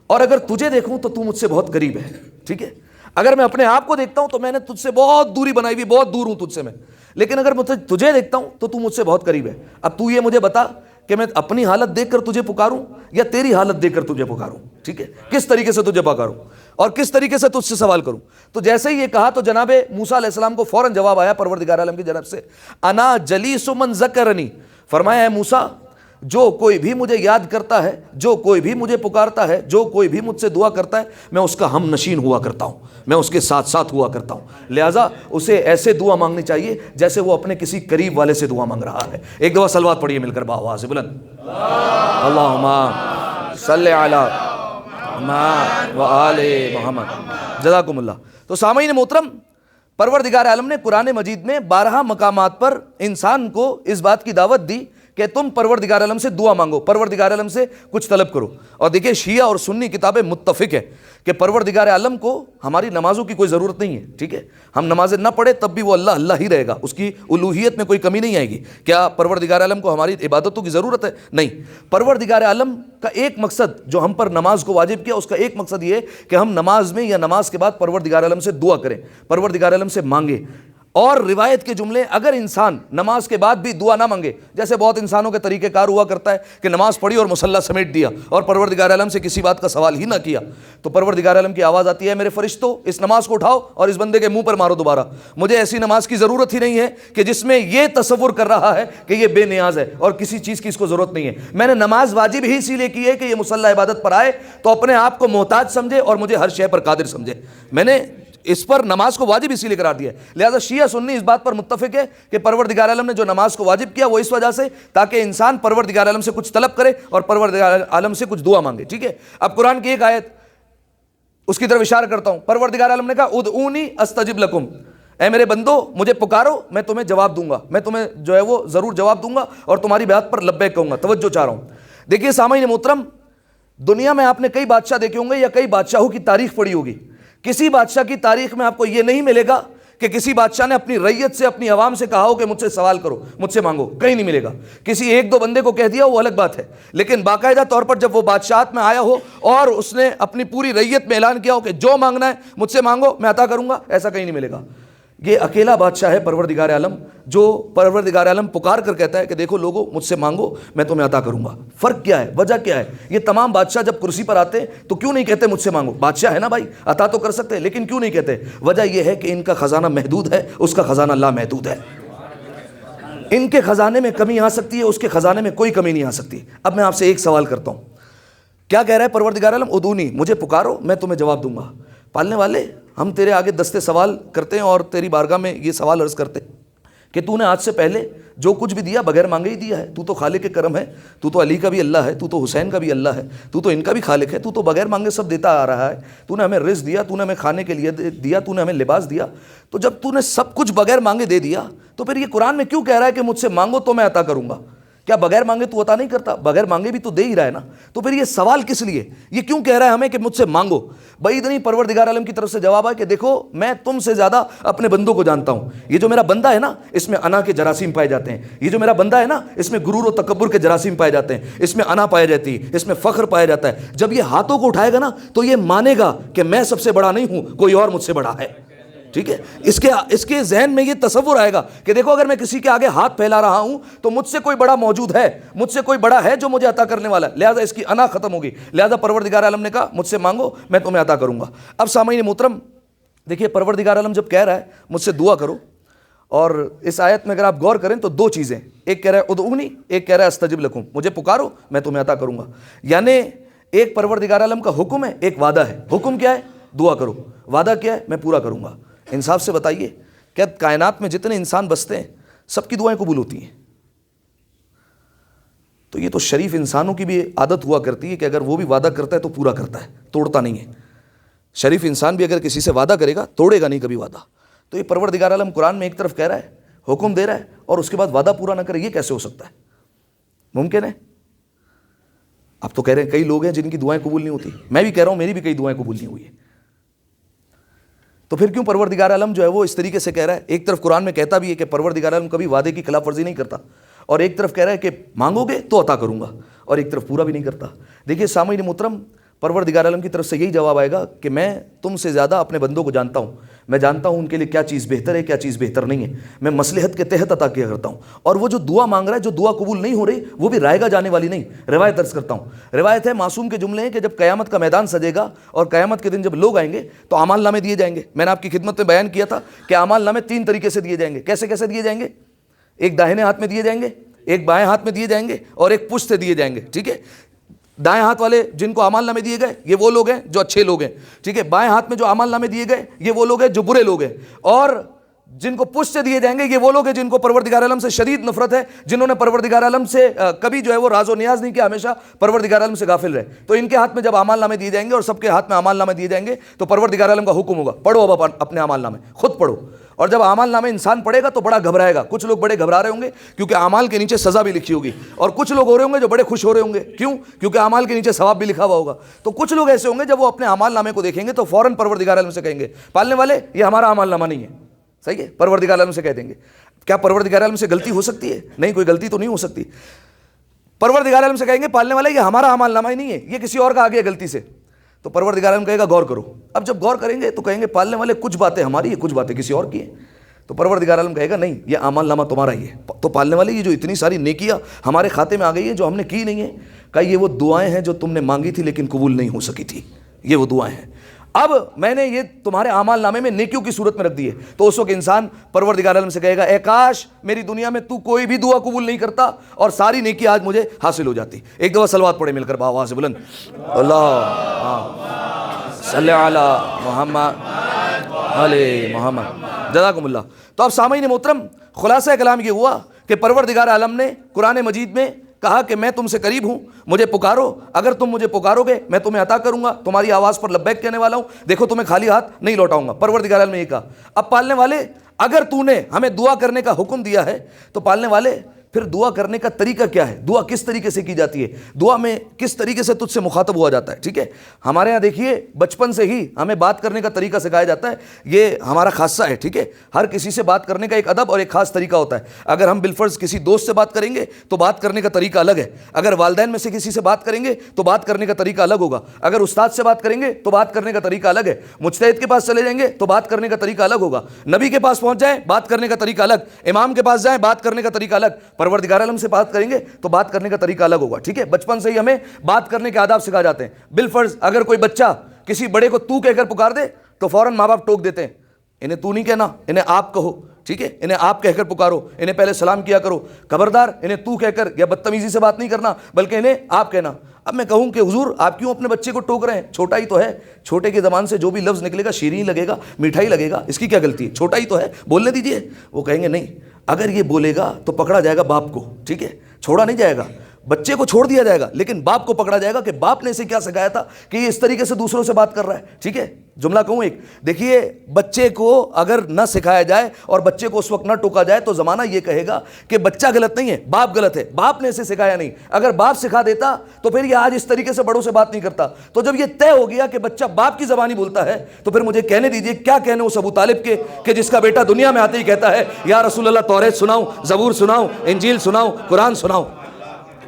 Speaker 3: اور اگر تجھے دیکھوں تو تو مجھ سے بہت قریب ہے، ٹھیک ہے؟ اگر میں اپنے آپ کو دیکھتا ہوں تو میں نے تجھ سے بہت دوری بنائی ہوئی، بہت دور ہوں تجھ سے میں، لیکن اگر میں تجھے دیکھتا ہوں تو تو مجھ سے بہت قریب ہے۔ اب تو یہ مجھے بتا کہ میں اپنی حالت دیکھ کر تجھے پکاروں یا تیری حالت دیکھ کر تجھے پکاروں؟ ٹھیک ہے، کس طریقے سے تجھے پکاروں اور کس طریقے سے تجھ سے سوال کروں؟ تو جیسے ہی یہ کہا تو جناب موسیٰ علیہ السلام کو فوراً جواب آیا پروردگار عالم کی جانب سے، انا جلیس من ذکرنی، فرمایا ہے موسیٰ جو کوئی بھی مجھے یاد کرتا ہے، جو کوئی بھی مجھے پکارتا ہے، جو کوئی بھی مجھ سے دعا کرتا ہے، میں اس کا ہم نشین ہوا کرتا ہوں، میں اس کے ساتھ ساتھ ہوا کرتا ہوں، لہٰذا اسے ایسے دعا مانگنی چاہیے جیسے وہ اپنے کسی قریب والے سے دعا مانگ رہا ہے۔ ایک دفعہ صلوات پڑھیے مل کر آواز سے بلند، اللہم صلی علی محمد و آل محمد، جزاکم اللہ۔ تو سامعین محترم، پروردگار عالم نے قرآن مجید میں 12 مقامات پر انسان کو اس بات کی دعوت دی کہ تم پروردگار عالم سے دعا مانگو، پروردگار عالم سے کچھ طلب کرو۔ اور دیکھیں شیعہ اور سنی کتابیں متفق ہیں کہ پروردگار عالم کو ہماری نمازوں کی کوئی ضرورت نہیں ہے، ٹھیک ہے، ہم نمازیں نہ پڑھیں تب بھی وہ اللہ اللہ ہی رہے گا، اس کی الوہیت میں کوئی کمی نہیں آئے گی۔ کیا پروردگار عالم کو ہماری عبادتوں کی ضرورت ہے؟ نہیں۔ پروردگار عالم کا ایک مقصد جو ہم پر نماز کو واجب کیا، اس کا ایک مقصد یہ ہے کہ ہم نماز میں یا نماز کے بعد پروردگار عالم سے دعا کریں، پروردگار عالم سے مانگیں۔ اور روایت کے جملے، اگر انسان نماز کے بعد بھی دعا نہ مانگے، جیسے بہت انسانوں کے طریقہ کار ہوا کرتا ہے کہ نماز پڑھی اور مصلی سمیٹ دیا اور پروردگار عالم سے کسی بات کا سوال ہی نہ کیا، تو پروردگار عالم کی آواز آتی ہے، میرے فرشتوں اس نماز کو اٹھاؤ اور اس بندے کے منہ پر مارو دوبارہ، مجھے ایسی نماز کی ضرورت ہی نہیں ہے کہ جس میں یہ تصور کر رہا ہے کہ یہ بے نیاز ہے اور کسی چیز کی اس کو ضرورت نہیں ہے۔ میں نے نماز واجب ہی اسی لیے کی ہے کہ یہ مصلی عبادت پر آئے تو اپنے آپ کو محتاج سمجھے اور مجھے ہر شے پر قادر سمجھے، میں نے اس پر نماز کو واجب اسی لیے قرار دیا ہے۔ لہذا شیعہ سنی اس بات پر متفق ہے کہ پروردگار عالم نے جو نماز کو واجب کیا وہ اس وجہ سے تاکہ انسان پروردگار عالم سے کچھ طلب کرے اور پروردگار عالم سے کچھ دعا مانگے، ٹھیک ہے۔ اب قرآن کی ایک آیت اس کی طرف اشارہ کرتا ہوں، پروردگار عالم نے کہا ادعونی استجب لکم، اے میرے بندو مجھے پکارو میں تمہیں جواب دوں گا، میں تمہیں جو ہے وہ ضرور جواب دوں گا اور تمہاری بات پر لبیک کہوں گا۔ توجہ چاہ رہا ہوں، دیکھیے سامعین محترم، دنیا میں آپ نے کئی بادشاہ دیکھے ہوں گے یا کئی بادشاہوں کی تاریخ پڑھی ہوگی، کسی بادشاہ کی تاریخ میں آپ کو یہ نہیں ملے گا کہ کسی بادشاہ نے اپنی رعیت سے اپنی عوام سے کہا ہو کہ مجھ سے سوال کرو، مجھ سے مانگو، کہیں نہیں ملے گا۔ کسی ایک دو بندے کو کہہ دیا وہ الگ بات ہے، لیکن باقاعدہ طور پر جب وہ بادشاہت میں آیا ہو اور اس نے اپنی پوری رعیت میں اعلان کیا ہو کہ جو مانگنا ہے مجھ سے مانگو میں عطا کروں گا، ایسا کہیں نہیں ملے گا۔ یہ اکیلا بادشاہ ہے پروردگار عالم، جو پروردگار عالم پکار کر کہتا ہے کہ دیکھو لوگو مجھ سے مانگو میں تمہیں عطا کروں گا۔ فرق کیا ہے، وجہ کیا ہے؟ یہ تمام بادشاہ جب کرسی پر آتے تو کیوں نہیں کہتے مجھ سے مانگو؟ بادشاہ ہے نا بھائی، عطا تو کر سکتے ہیں، لیکن کیوں نہیں کہتے؟ وجہ یہ ہے کہ ان کا خزانہ محدود ہے، اس کا خزانہ لامحدود ہے۔ ان کے خزانے میں کمی آ سکتی ہے، اس کے خزانے میں کوئی کمی نہیں آ سکتی۔ اب میں آپ سے ایک سوال کرتا ہوں، کیا کہہ رہا ہے پروردگار عالم؟ ادعونی، مجھے پکارو میں تمہیں جواب دوں گا۔ پالنے والے، ہم تیرے آگے دستے سوال کرتے ہیں اور تیری بارگاہ میں یہ سوال عرض کرتے ہیں کہ تو نے آج سے پہلے جو کچھ بھی دیا بغیر مانگے ہی دیا ہے، تو تو خالق کرم ہے، تو تو علی کا بھی اللہ ہے، تو تو حسین کا بھی اللہ ہے، تو تو ان کا بھی خالق ہے، تو تو بغیر مانگے سب دیتا آ رہا ہے، تو نے ہمیں رزق دیا، تو نے ہمیں کھانے کے لیے دیا، تو نے ہمیں لباس دیا، تو جب تو نے سب کچھ بغیر مانگے دے دیا تو پھر یہ قرآن میں کیوں کہہ رہا ہے کہ مجھ سے مانگو تو میں عطا کروں گا؟ کیا بغیر مانگے تو عطا نہیں کرتا؟ بغیر مانگے بھی تو دے ہی رہا ہے نا، تو پھر یہ سوال کس لیے؟ یہ کیوں کہہ رہا ہے ہمیں کہ مجھ سے مانگو؟ بعید نہیں، پروردگار عالم کی طرف سے جواب ہے کہ دیکھو میں تم سے زیادہ اپنے بندوں کو جانتا ہوں۔ یہ جو میرا بندہ ہے نا اس میں انا کے جراثیم پائے جاتے ہیں، یہ جو میرا بندہ ہے نا اس میں غرور و تکبر کے جراثیم پائے جاتے ہیں، اس میں انا پائی جاتی ہے، اس میں فخر پایا جاتا ہے۔ جب یہ ہاتھوں کو اٹھائے گا نا تو یہ مانے گا کہ میں سب سے بڑا نہیں ہوں، کوئی اور مجھ سے بڑا ہے، ٹھیک ہے۔ اس کے ذہن میں یہ تصور آئے گا کہ دیکھو اگر میں کسی کے آگے ہاتھ پھیلا رہا ہوں تو مجھ سے کوئی بڑا موجود ہے، مجھ سے کوئی بڑا ہے جو مجھے عطا کرنے والا ہے، لہٰذا اس کی انا ختم ہوگی۔ لہٰذا پروردگار عالم نے کہا مجھ سے مانگو میں تمہیں عطا کروں گا۔ اب سامعین محترم دیکھیے، پروردگار عالم جب کہہ رہا ہے مجھ سے دعا کرو، اور اس آیت میں اگر آپ غور کریں تو دو چیزیں، ایک کہہ رہا ہے ادعونی، ایک کہہ رہا ہے استجب لکم، مجھے پکارو میں تمہیں عطا کروں گا۔ یعنی ایک پروردگار عالم کا حکم ہے، ایک وعدہ ہے۔ حکم کیا ہے؟ دعا کرو۔ وعدہ کیا ہے؟ میں پورا کروں گا۔ انصاف سے بتائیے، کیا کائنات میں جتنے انسان بستے ہیں سب کی دعائیں قبول ہوتی ہیں؟ تو یہ تو شریف انسانوں کی بھی عادت ہوا کرتی ہے کہ اگر وہ بھی وعدہ کرتا ہے تو پورا کرتا ہے، توڑتا نہیں ہے۔ شریف انسان بھی اگر کسی سے وعدہ کرے گا توڑے گا نہیں کبھی وعدہ۔ تو یہ پروردگار عالم قرآن میں ایک طرف کہہ رہا ہے، حکم دے رہا ہے، اور اس کے بعد وعدہ پورا نہ کرے، یہ کیسے ہو سکتا ہے؟ ممکن ہے؟ اب تو کہہ رہے ہیں کئی لوگ ہیں جن کی دعائیں قبول نہیں ہوتی، میں بھی کہہ رہا ہوں میری بھی کئی دعائیں قبول نہیں ہوئی ہیں۔ تو پھر کیوں پروردگار عالم جو ہے وہ اس طریقے سے کہہ رہا ہے؟ ایک طرف قرآن میں کہتا بھی ہے کہ پروردگار عالم کبھی وعدے کی خلاف ورزی نہیں کرتا، اور ایک طرف کہہ رہا ہے کہ مانگو گے تو عطا کروں گا، اور ایک طرف پورا بھی نہیں کرتا۔ دیکھیے سامعین محترم، پروردگار عالم کی طرف سے یہی جواب آئے گا کہ میں تم سے زیادہ اپنے بندوں کو جانتا ہوں، میں جانتا ہوں ان کے لیے کیا چیز بہتر ہے کیا چیز بہتر نہیں ہے، میں مصلحت کے تحت عطا کیا کرتا ہوں۔ اور وہ جو دعا مانگ رہا ہے، جو دعا قبول نہیں ہو رہی، وہ بھی رائے گا جانے والی نہیں۔ روایت درس کرتا ہوں، روایت ہے، معصوم کے جملے ہیں کہ جب قیامت کا میدان سجے گا اور قیامت کے دن جب لوگ آئیں گے تو اعمال نامے دیے جائیں گے۔ میں نے آپ کی خدمت میں بیان کیا تھا کہ اعمال نامے 3 طریقے سے دیے جائیں گے۔ کیسے کیسے دیے جائیں گے؟ ایک داہنے ہاتھ میں دیے جائیں گے، ایک بائیں ہاتھ میں دیے جائیں گے، اور ایک پشت سے دیے جائیں گے، ٹھیک ہے۔ دائیں ہاتھ والے جن کو اعمال نامے دیے گئے یہ وہ لوگ ہیں جو اچھے لوگ ہیں، ٹھیک ہے۔ بائیں ہاتھ میں جو اعمال نامے دیے گئے یہ وہ لوگ ہیں جو برے لوگ ہیں، اور جن کو پشت سے دیے جائیں گے یہ وہ لوگ ہیں جن کو پروردگار عالم سے شدید نفرت ہے، جنہوں نے پروردگار عالم سے کبھی جو ہے وہ راز و نیاز نہیں کیا، ہمیشہ پروردگار عالم سے غافل رہے۔ تو ان کے ہاتھ میں جب اعمال نامے دیے جائیں گے اور سب کے ہاتھ میں اعمال نامے دیے جائیں گے تو پروردگار عالم کا حکم ہوگا، پڑھو اب اپنے اعمال نامے، خود پڑھو۔ اور جب اعمال نامے انسان پڑھے گا تو بڑا گھبرائے گا، کچھ لوگ بڑے گھبرا رہے ہوں گے کیونکہ اعمال کے نیچے سزا بھی لکھی ہوگی، اور کچھ لوگ ہو رہے ہوں گے جو بڑے خوش ہو رہے ہوں گے، کیوں؟ کیونکہ اعمال کے نیچے ثواب بھی لکھا ہوا ہوگا۔ تو کچھ لوگ ایسے ہوں گے جب وہ اپنے اعمال نامے کو دیکھیں گے تو فوراً پروردگار عالم سے کہیں گے، پالنے والے یہ ہمارا اعمال نامہ نہیں ہے، صحیح ہے، پروردگار عالم سے کہہ دیں گے۔ کیا پروردگار عالم سے غلطی ہو سکتی ہے؟ نہیں، کوئی غلطی تو نہیں ہو سکتی۔ پروردگار عالم سے کہیں گے پالنے والے یہ ہمارا اعمال نامہ ہی نہیں ہے، یہ کسی اور کا آ گیا غلطی سے۔ تو پروردگار عالم کہے گا غور کرو۔ اب جب غور کریں گے تو کہیں گے پالنے والے کچھ باتیں ہماری ہیں، کچھ باتیں کسی اور کی ہیں۔ تو پروردگار عالم کہے گا نہیں، یہ اعمال نامہ تمہارا ہی ہے۔ تو پالنے والے یہ جو اتنی ساری نیکیاں ہمارے کھاتے میں آ گئی ہیں جو ہم نے کی نہیں ہے، کہا یہ وہ دعائیں ہیں جو تم نے مانگی تھی لیکن قبول نہیں ہو سکی تھی، یہ وہ دعائیں ہیں۔ اب میں نے یہ تمہارے اعمال نامے میں نیکیوں کی صورت میں رکھ دی ہے۔ تو اس وقت انسان پروردگار عالم سے کہے گا اے کاش میری دنیا میں تو کوئی بھی دعا قبول نہیں کرتا اور ساری نیکی آج مجھے حاصل ہو جاتی۔ ایک دفعہ صلوات پڑھے مل کر بآواز سے بلند، اللہ صلی علی محمد علی محمد، جزاکم اللہ۔ تو اب سامعین محترم، خلاصہ کلام یہ ہوا کہ پروردگار عالم نے قرآن مجید میں کہا کہ میں تم سے قریب ہوں، مجھے پکارو، اگر تم مجھے پکارو گے میں تمہیں عطا کروں گا، تمہاری آواز پر لبیک کہنے والا ہوں، دیکھو تمہیں خالی ہاتھ نہیں لوٹاؤں گا۔ پروردگار عالم نے یہ کہا۔ اب پالنے والے، اگر تو نے ہمیں دعا کرنے کا حکم دیا ہے تو پالنے والے پھر دعا کرنے کا طریقہ کیا ہے، دعا کس طریقے سے کی جاتی ہے، دعا میں کس طریقے سے تجھ سے مخاطب ہوا جاتا ہے، ٹھیک ہے۔ ہمارے ہاں دیکھیے بچپن سے ہی ہمیں بات کرنے کا طریقہ سکھایا جاتا ہے، یہ ہمارا خاصہ ہے، ٹھیک ہے۔ ہر کسی سے بات کرنے کا ایک ادب اور ایک خاص طریقہ ہوتا ہے۔ اگر ہم بالفرض کسی دوست سے بات کریں گے تو بات کرنے کا طریقہ الگ ہے، اگر والدین میں سے کسی سے بات کریں گے تو بات کرنے کا طریقہ الگ ہوگا، اگر استاد سے بات کریں گے تو بات کرنے کا طریقہ الگ ہے، مجتہد کے پاس چلے جائیں گے تو بات کرنے کا طریقہ الگ ہوگا، نبی کے پاس پہنچ جائیں بات کرنے کا طریقہ الگ، امام کے پاس جائیں بات کرنے کا طریقہ الگ، پروردگار عالم سے بات کریں گے تو بات کرنے کا طریقہ الگ ہوگا، ٹھیک ہے۔ بچپن سے ہی ہمیں بات کرنے کے آداب سکھا جاتے ہیں۔ بالفرض اگر کوئی بچہ کسی بڑے کو تو کہہ کر پکار دے تو فوراً ماں باپ ٹوک دیتے ہیں، انہیں تو نہیں کہنا، انہیں آپ کہو، ٹھیک ہے، انہیں آپ کہہ کر پکارو، انہیں پہلے سلام کیا کرو، خبردار انہیں تو کہہ کر یا بدتمیزی سے بات نہیں کرنا بلکہ انہیں آپ کہنا۔ اب میں کہوں کہ حضور آپ کیوں اپنے بچے کو ٹوک رہے ہیں، چھوٹا ہی تو ہے، چھوٹے کی زبان سے جو بھی لفظ نکلے گا شیریں لگے گا، میٹھائی لگے گا، اس کی کیا غلطی ہے، چھوٹا ہی تو ہے، بولنے دیجیے۔ وہ کہیں گے نہیں، اگر یہ بولے گا تو پکڑا جائے گا باپ کو، ٹھیک ہے، چھوڑا نہیں جائے گا، بچے کو چھوڑ دیا جائے گا لیکن باپ کو پکڑا جائے گا کہ باپ نے اسے کیا سکھایا تھا کہ یہ اس طریقے سے دوسروں سے بات کر رہا ہے، ٹھیک ہے۔ جملہ کہوں ایک، دیکھیے بچے کو اگر نہ سکھایا جائے اور بچے کو اس وقت نہ ٹوکا جائے تو زمانہ یہ کہے گا کہ بچہ غلط نہیں ہے، باپ غلط ہے، باپ نے اسے سکھایا نہیں۔ اگر باپ سکھا دیتا تو پھر یہ آج اس طریقے سے بڑوں سے بات نہیں کرتا۔ تو جب یہ طے ہو گیا کہ بچہ باپ کی زبانی بولتا ہے تو پھر مجھے کہنے دیجئے کیا کہنے اس ابو طالب کے کہ جس کا بیٹا دنیا میں آتے ہی کہتا ہے یا رسول اللہ توریت سناؤں، زبور سناؤں، انجیل سناؤں، قرآن سناؤں،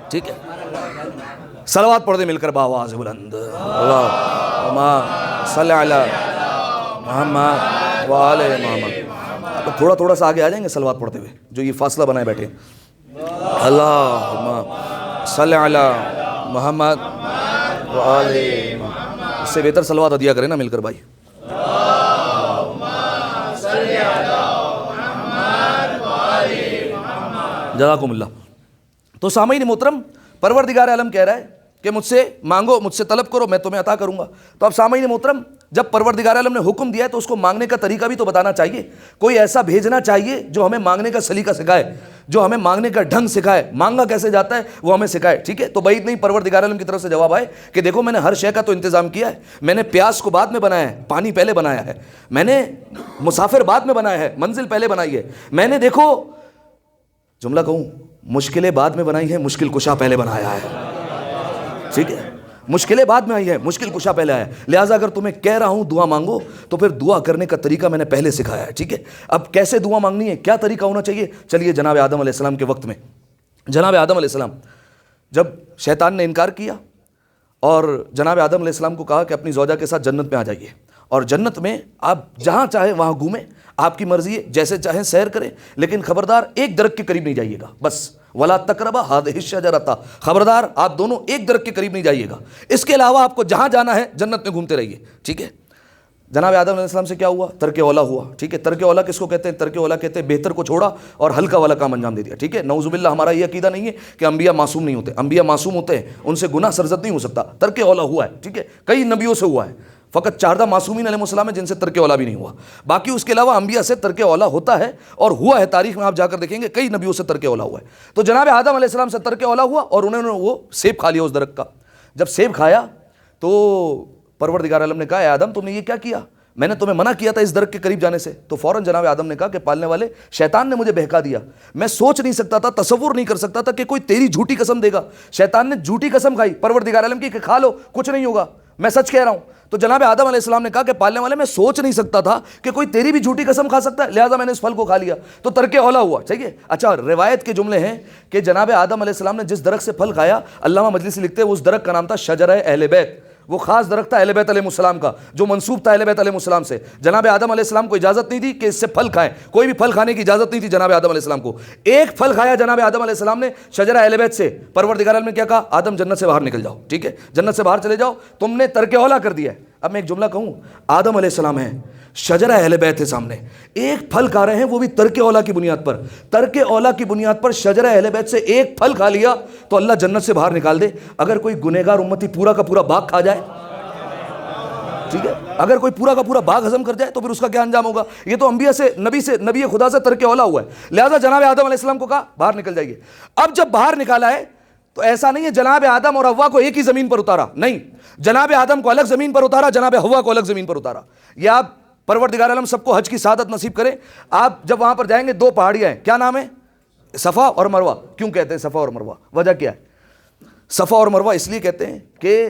Speaker 3: ٹھیک ہے۔ صلوات پڑھ دیں مل کر بآواز بلند، اللہم صلی علی محمد وآل محمد۔ تھوڑا تھوڑا سا آگے آ جائیں گے صلوات پڑھتے ہوئے، جو یہ فاصلہ بنائے بیٹھے ہیں۔ اللہم صلی علی محمد وآل محمد۔ اس سے بہتر صلوات عطیہ کریں نا مل کر بھائی۔ جزاکم اللہ۔ تو سامعین محترم، پروردگار عالم کہہ رہا ہے کہ مجھ سے مانگو، مجھ سے طلب کرو، میں تمہیں عطا کروں گا۔ تو اب سامعین محترم، جب پروردگار عالم نے حکم دیا ہے تو اس کو مانگنے کا طریقہ بھی تو بتانا چاہیے، کوئی ایسا بھیجنا چاہیے جو ہمیں مانگنے کا سلیقہ سکھائے، جو ہمیں مانگنے کا ڈھنگ سکھائے، مانگا کیسے جاتا ہے وہ ہمیں سکھائے، ٹھیک ہے۔ تو بعید نہیں پروردگار عالم کی طرف سے جواب آئے کہ دیکھو میں نے ہر شے کا تو انتظام کیا ہے، میں نے پیاس کو بعد میں بنایا ہے، پانی پہلے بنایا ہے، میں نے مسافر بعد میں بنایا ہے، منزل پہلے بنائی ہے، میں نے دیکھو جملہ کہوں مشکلیں بعد میں بنائی ہیں، مشکل کشا پہلے بنایا ہے، ٹھیک ہے۔ مشکلیں بعد میں آئی ہیں، مشکل کشا پہلے آیا ہے، لہٰذا اگر تمہیں کہہ رہا ہوں دعا مانگو تو پھر دعا کرنے کا طریقہ میں نے پہلے سکھایا ہے، ٹھیک ہے۔ اب کیسے دعا مانگنی ہے، کیا طریقہ ہونا چاہیے، چلیے جناب آدم علیہ السلام کے وقت میں، جناب آدم علیہ السلام جب شیطان نے انکار کیا اور جناب آدم علیہ السلام کو کہا کہ اپنی زوجہ کے ساتھ جنت میں آ جائیے، اور جنت میں آپ جہاں چاہیں وہاں گھومیں، آپ کی مرضی ہے، جیسے چاہیں سیر کریں، لیکن خبردار ایک درخت کے قریب نہیں جائیے گا، بس ولا تقربا هذه الشجرة، خبردار آپ دونوں ایک درخت کے قریب نہیں جائیے گا، اس کے علاوہ آپ کو جہاں جانا ہے جنت میں گھومتے رہیے، ٹھیک ہے۔ جناب آدم علیہ السلام سے کیا ہوا؟ ترک اولا ہوا، ٹھیک ہے۔ ترک اولا کس کو کہتے ہیں؟ ترک اولا کہتے ہیں بہتر کو چھوڑا اور ہلکا والا کام انجام دے دیا، ٹھیک ہے۔ نعوذ باللہ، ہمارا یہ عقیدہ نہیں ہے کہ انبیاء معصوم نہیں ہوتے، انبیاء معصوم ہوتے ہیں، ان سے گناہ سرزد نہیں ہو سکتا، ترک اولا ہوا ہے، ٹھیک ہے، کئی نبیوں سے ہوا ہے، فقط 14 معصومین علیہ السلام ہیں جن سے ترک اولا بھی نہیں ہوا، باقی اس کے علاوہ انبیاء سے ترک اولا ہوتا ہے اور ہوا ہے، تاریخ میں آپ جا کر دیکھیں گے کئی نبیوں سے ترک اولا ہوا ہے۔ تو جناب آدم علیہ السلام سے ترک اولا ہوا اور انہوں نے وہ سیب کھا لیا اس درخت کا۔ جب سیب کھایا تو پروردگار عالم نے کہا اے آدم تم نے یہ کیا کیا؟ میں نے تمہیں منع کیا تھا اس درخت کے قریب جانے سے۔ تو فوراً جناب آدم نے کہا کہ پالنے والے شیطان نے مجھے بہکا دیا، میں سوچ نہیں سکتا تھا، تصور نہیں کر سکتا تھا کہ کوئی تیری جھوٹی قسم دے گا۔ شیطان نے جھوٹی قسم کھائی پروردگار عالم کی کہ کھا لو کچھ نہیں ہوگا، میں سچ کہہ رہا ہوں۔ تو جناب آدم علیہ السلام نے کہا کہ پالنے والے میں سوچ نہیں سکتا تھا کہ کوئی تیری بھی جھوٹی قسم کھا سکتا ہے، لہٰذا میں نے اس پھل کو کھا لیا، تو ترک اولا ہوا، ٹھیک ہے۔ اچھا، روایت کے جملے ہیں کہ جناب آدم علیہ السلام نے جس درخت سے پھل کھایا، علامہ مجلسی لکھتے ہیں اس درخت کا نام تھا شجرہ اہل بیت، وہ خاص درخت تھا اہل بیت علیہ السلام کا جو منسوب تھا اہل بیت علیہ السلام سے۔ جناب آدم علیہ السلام کو اجازت نہیں تھی کہ اس سے پھل کھائیں، کوئی بھی پھل کھانے کی اجازت نہیں تھی جناب آدم علیہ السلام کو۔ ایک پھل کھایا جناب آدم علیہ السلام نے شجرہ اہل بیت سے، پروردگار عالم نے کیا کہا؟ آدم جنت سے باہر نکل جاؤ، ٹھیک ہے، جنت سے باہر چلے جاؤ، تم نے ترک اولا کر دیا ہے۔ اب میں ایک جملہ کہوں، آدم علیہ السلام ہیں، شجرہ اہل بیت ہے سامنے، ایک پھل کھا رہے ہیں وہ بھی ترک اولا کی بنیاد پر، ترک اولا کی بنیاد پر شجرہ اہل بیت سے ایک پھل کھا لیا تو اللہ جنت سے باہر نکال دے۔ اگر کوئی گنہگار امتی پورا کا پورا باغ کھا جائے، ٹھیک ہے، اگر کوئی پورا کا پورا باغ ہضم کر جائے تو پھر اس کا کیا انجام ہوگا؟ یہ تو انبیاء سے، نبی خدا سے ترک اولا ہوا ہے، لہذا جناب آدم علیہ السلام کو کہا باہر نکل جائیے۔ اب جب باہر نکالا ہے تو ایسا نہیں ہے جناب آدم اور حوا کو ایک ہی زمین پر اتارا، نہیں، جناب آدم کو الگ زمین پر اتارا، جناب حوا کو الگ زمین پر اتارا۔ یہ آپ پروردگار عالم سب کو حج کی سعادت نصیب کرے۔ آپ جب وہاں پر جائیں گے دو پہاڑیاں ہیں، کیا نام ہے؟ صفا اور مروہ۔ کیوں کہتے ہیں صفا اور مروہ؟ وجہ کیا ہے؟ صفا اور مروہ اس لیے کہتے ہیں کہ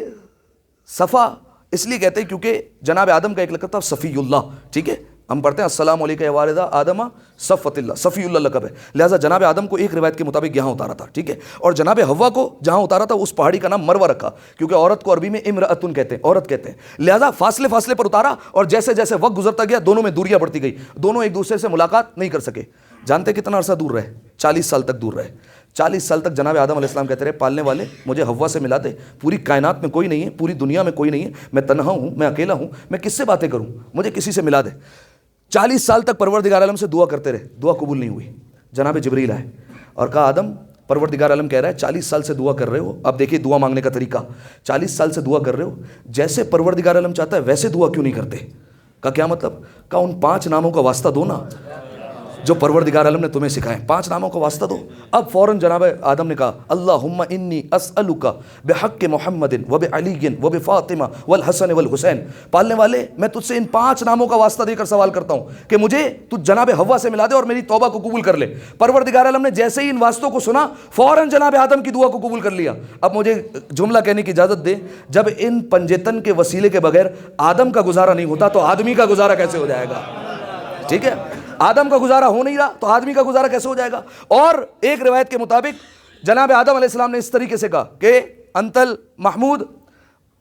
Speaker 3: صفا اس لیے کہتے ہیں کیونکہ جناب آدم کا ایک لقب تھا صفی اللہ، ٹھیک ہے، ہم پڑھتے ہیں السلام علیکم یا والدہ آدم صفت اللہ، صفی اللہ لقب ہے، لہٰذا جناب آدم کو ایک روایت کے مطابق یہاں اتارا تھا، ٹھیک ہے، اور جناب حوا کو جہاں اتارا تھا اس پہاڑی کا نام مروہ رکھا کیونکہ عورت کو عربی میں امرأتن کہتے ہیں، عورت کہتے ہیں، لہٰذا فاصلے پر اتارا، اور جیسے جیسے وقت گزرتا گیا دونوں میں دوریاں بڑھتی گئی، دونوں ایک دوسرے سے ملاقات نہیں کر سکے۔ جانتے کتنا عرصہ دور رہے؟ 40 سال تک دور رہے۔ 40 سال تک جناب آدم علیہ السلام کہتے رہے پالنے والے مجھے حوا سے ملا دے، پوری کائنات میں کوئی نہیں ہے، پوری دنیا میں کوئی نہیں ہے، میں تنہا ہوں، میں اکیلا ہوں، میں کس سے باتیں کروں، مجھے کسی سے ملا دے۔ 40 سال تک پروردگار عالم سے دعا کرتے رہے، دعا قبول نہیں ہوئی۔ جناب جبریل آئے اور کہا آدم، پروردگار عالم کہہ رہا ہے 40 سال سے دعا کر رہے ہو، اب دیکھیے دعا مانگنے کا طریقہ، 40 سال سے دعا کر رہے ہو، جیسے پروردگار عالم چاہتا ہے ویسے دعا کیوں نہیں کرتے؟ کا کیا مطلب؟ کہا ان 5 ناموں کا واسطہ دو نا جو پروردگار عالم نے تمہیں سکھائے، 5 ناموں کا واسطہ دو۔ اب فوراً جناب آدم نے کہا اللہم انی اسألک بحق محمد وبعلی وبفاطمہ والحسن والحسین، پالنے والے میں تجھ سے ان 5 ناموں کا واسطہ دے کر سوال کرتا ہوں کہ مجھے تو جناب حوا سے ملا دے اور میری توبہ کو قبول کر لے۔ پروردگار عالم نے جیسے ہی ان واسطوں کو سنا فوراً جناب آدم کی دعا کو قبول کر لیا۔ اب مجھے جملہ کہنے کی اجازت دے، جب ان پنجتن کے وسیلے کے بغیر آدم کا گزارا نہیں ہوتا تو آدمی کا گزارا کیسے ہو جائے گا؟ ٹھیک ہے، آدم کا گزارا ہو نہیں رہا تو آدمی کا گزارا کیسے ہو جائے گا؟ اور ایک روایت کے مطابق جناب آدم علیہ السلام نے اس طریقے سے کہا کہ انتل محمود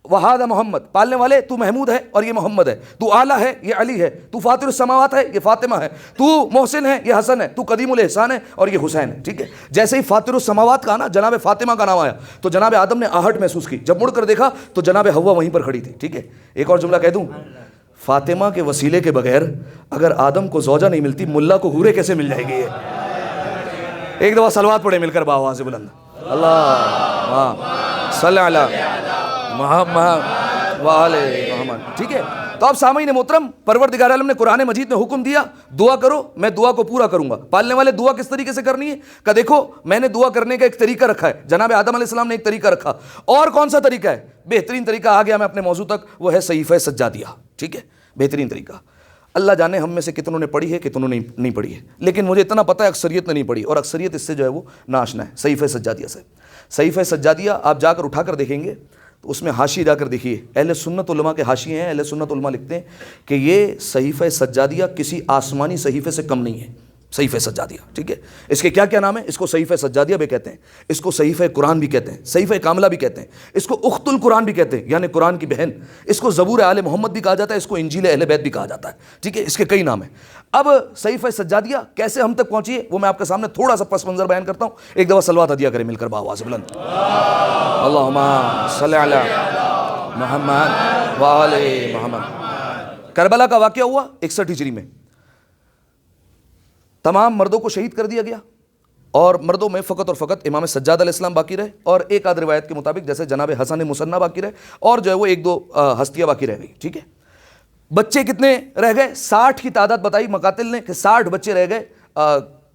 Speaker 3: وہذا محمد، پالنے والے تو محمود ہے اور یہ محمد ہے، تو اعلیٰ ہے یہ علی ہے، تو فاطر السماوات ہے یہ فاطمہ ہے، تو محسن ہے یہ حسن ہے، تو قدیم الاحسان ہے اور یہ حسین ہے، ٹھیک ہے۔ جیسے ہی فاطر السماوات کا نا جناب فاطمہ کا نام آیا تو جناب آدم نے آہٹ محسوس کی، جب مڑ کر دیکھا تو جناب حوا وہیں پر کھڑی تھی، ٹھیک ہے۔ ایک اور جملہ کہہ دوں، فاطمہ کے وسیلے کے بغیر اگر آدم کو زوجہ نہیں ملتی ملا کو حورے کیسے مل جائے گی؟ ایک دفعہ صلوات پڑھے مل کر باواز بلند، اللہ صلی علی محمد وآل محمد، ٹھیک ہے۔ تو اب سامعین محترم، پروردگار عالم نے قرآن مجید میں حکم دیا دعا کرو، میں دعا کو پورا کروں گا۔ پالنے والے دعا کس طریقے سے کرنی ہے؟ کہ دیکھو میں نے دعا کرنے کا ایک طریقہ رکھا ہے، جناب آدم علیہ السلام نے ایک طریقہ رکھا، اور کون سا طریقہ ہے؟ بہترین طریقہ آ گیا میں اپنے موضوع تک، وہ ہے صحیفہ سجادیہ، ٹھیک ہے، بہترین طریقہ۔ اللہ جانے ہم میں سے کتنوں نے پڑھی ہے کتنوں نے نہیں پڑھی ہے، لیکن مجھے اتنا پتہ ہے اکثریت نے نہیں پڑھی، اور اکثریت اس سے جو ہے وہ ناآشنا ہے صحیفہ سجادیہ سے۔ صحیفہ سجادیہ آپ جا کر اٹھا کر دیکھیں گے تو اس میں حاشیے جا کر دیکھیے، اہل سنت علماء کے حاشیے ہیں، اہل سنت علماء لکھتے ہیں کہ یہ صحیفہ سجادیہ کسی آسمانی صحیفے سے کم نہیں ہے، صحیفہ سجادیہ، ٹھیک ہے. اس کے کیا کیا نام ہیں؟ اس کو صحیفہ سجادیہ بھی کہتے ہیں، اس کو صحیفہ قرآن بھی کہتے ہیں، صحیفہ کاملہ بھی کہتے ہیں، اس کو اخت القرآن بھی کہتے ہیں یعنی قرآن کی بہن، اس کو زبور آل محمد بھی کہا جاتا ہے، اس کو انجیل اہل بیت بھی کہا جاتا ہے، ٹھیک ہے. اس کے کئی نام ہیں. اب صحیفہ سجادیہ کیسے ہم تک پہنچی ہے وہ میں آپ کے سامنے تھوڑا سا پس منظر بیان کرتا ہوں. ایک دفعہ صلوات ہدیہ کریں مل کر بآواز بلند. اللہم صلی علی محمد وآل محمد. کربلا کا واقعہ ہوا 61 ہجری میں. تمام مردوں کو شہید کر دیا گیا اور مردوں میں فقط اور فقط امام سجاد علیہ السلام باقی رہے اور ایک آدھ روایت کے مطابق جیسے جناب حسن مصنع باقی رہے اور جو ہے وہ ایک دو ہستیاں باقی رہ گئی، ٹھیک ہے. بچے کتنے رہ گئے؟ 60 کی تعداد بتائی مقاتل نے کہ 60 بچے رہ گئے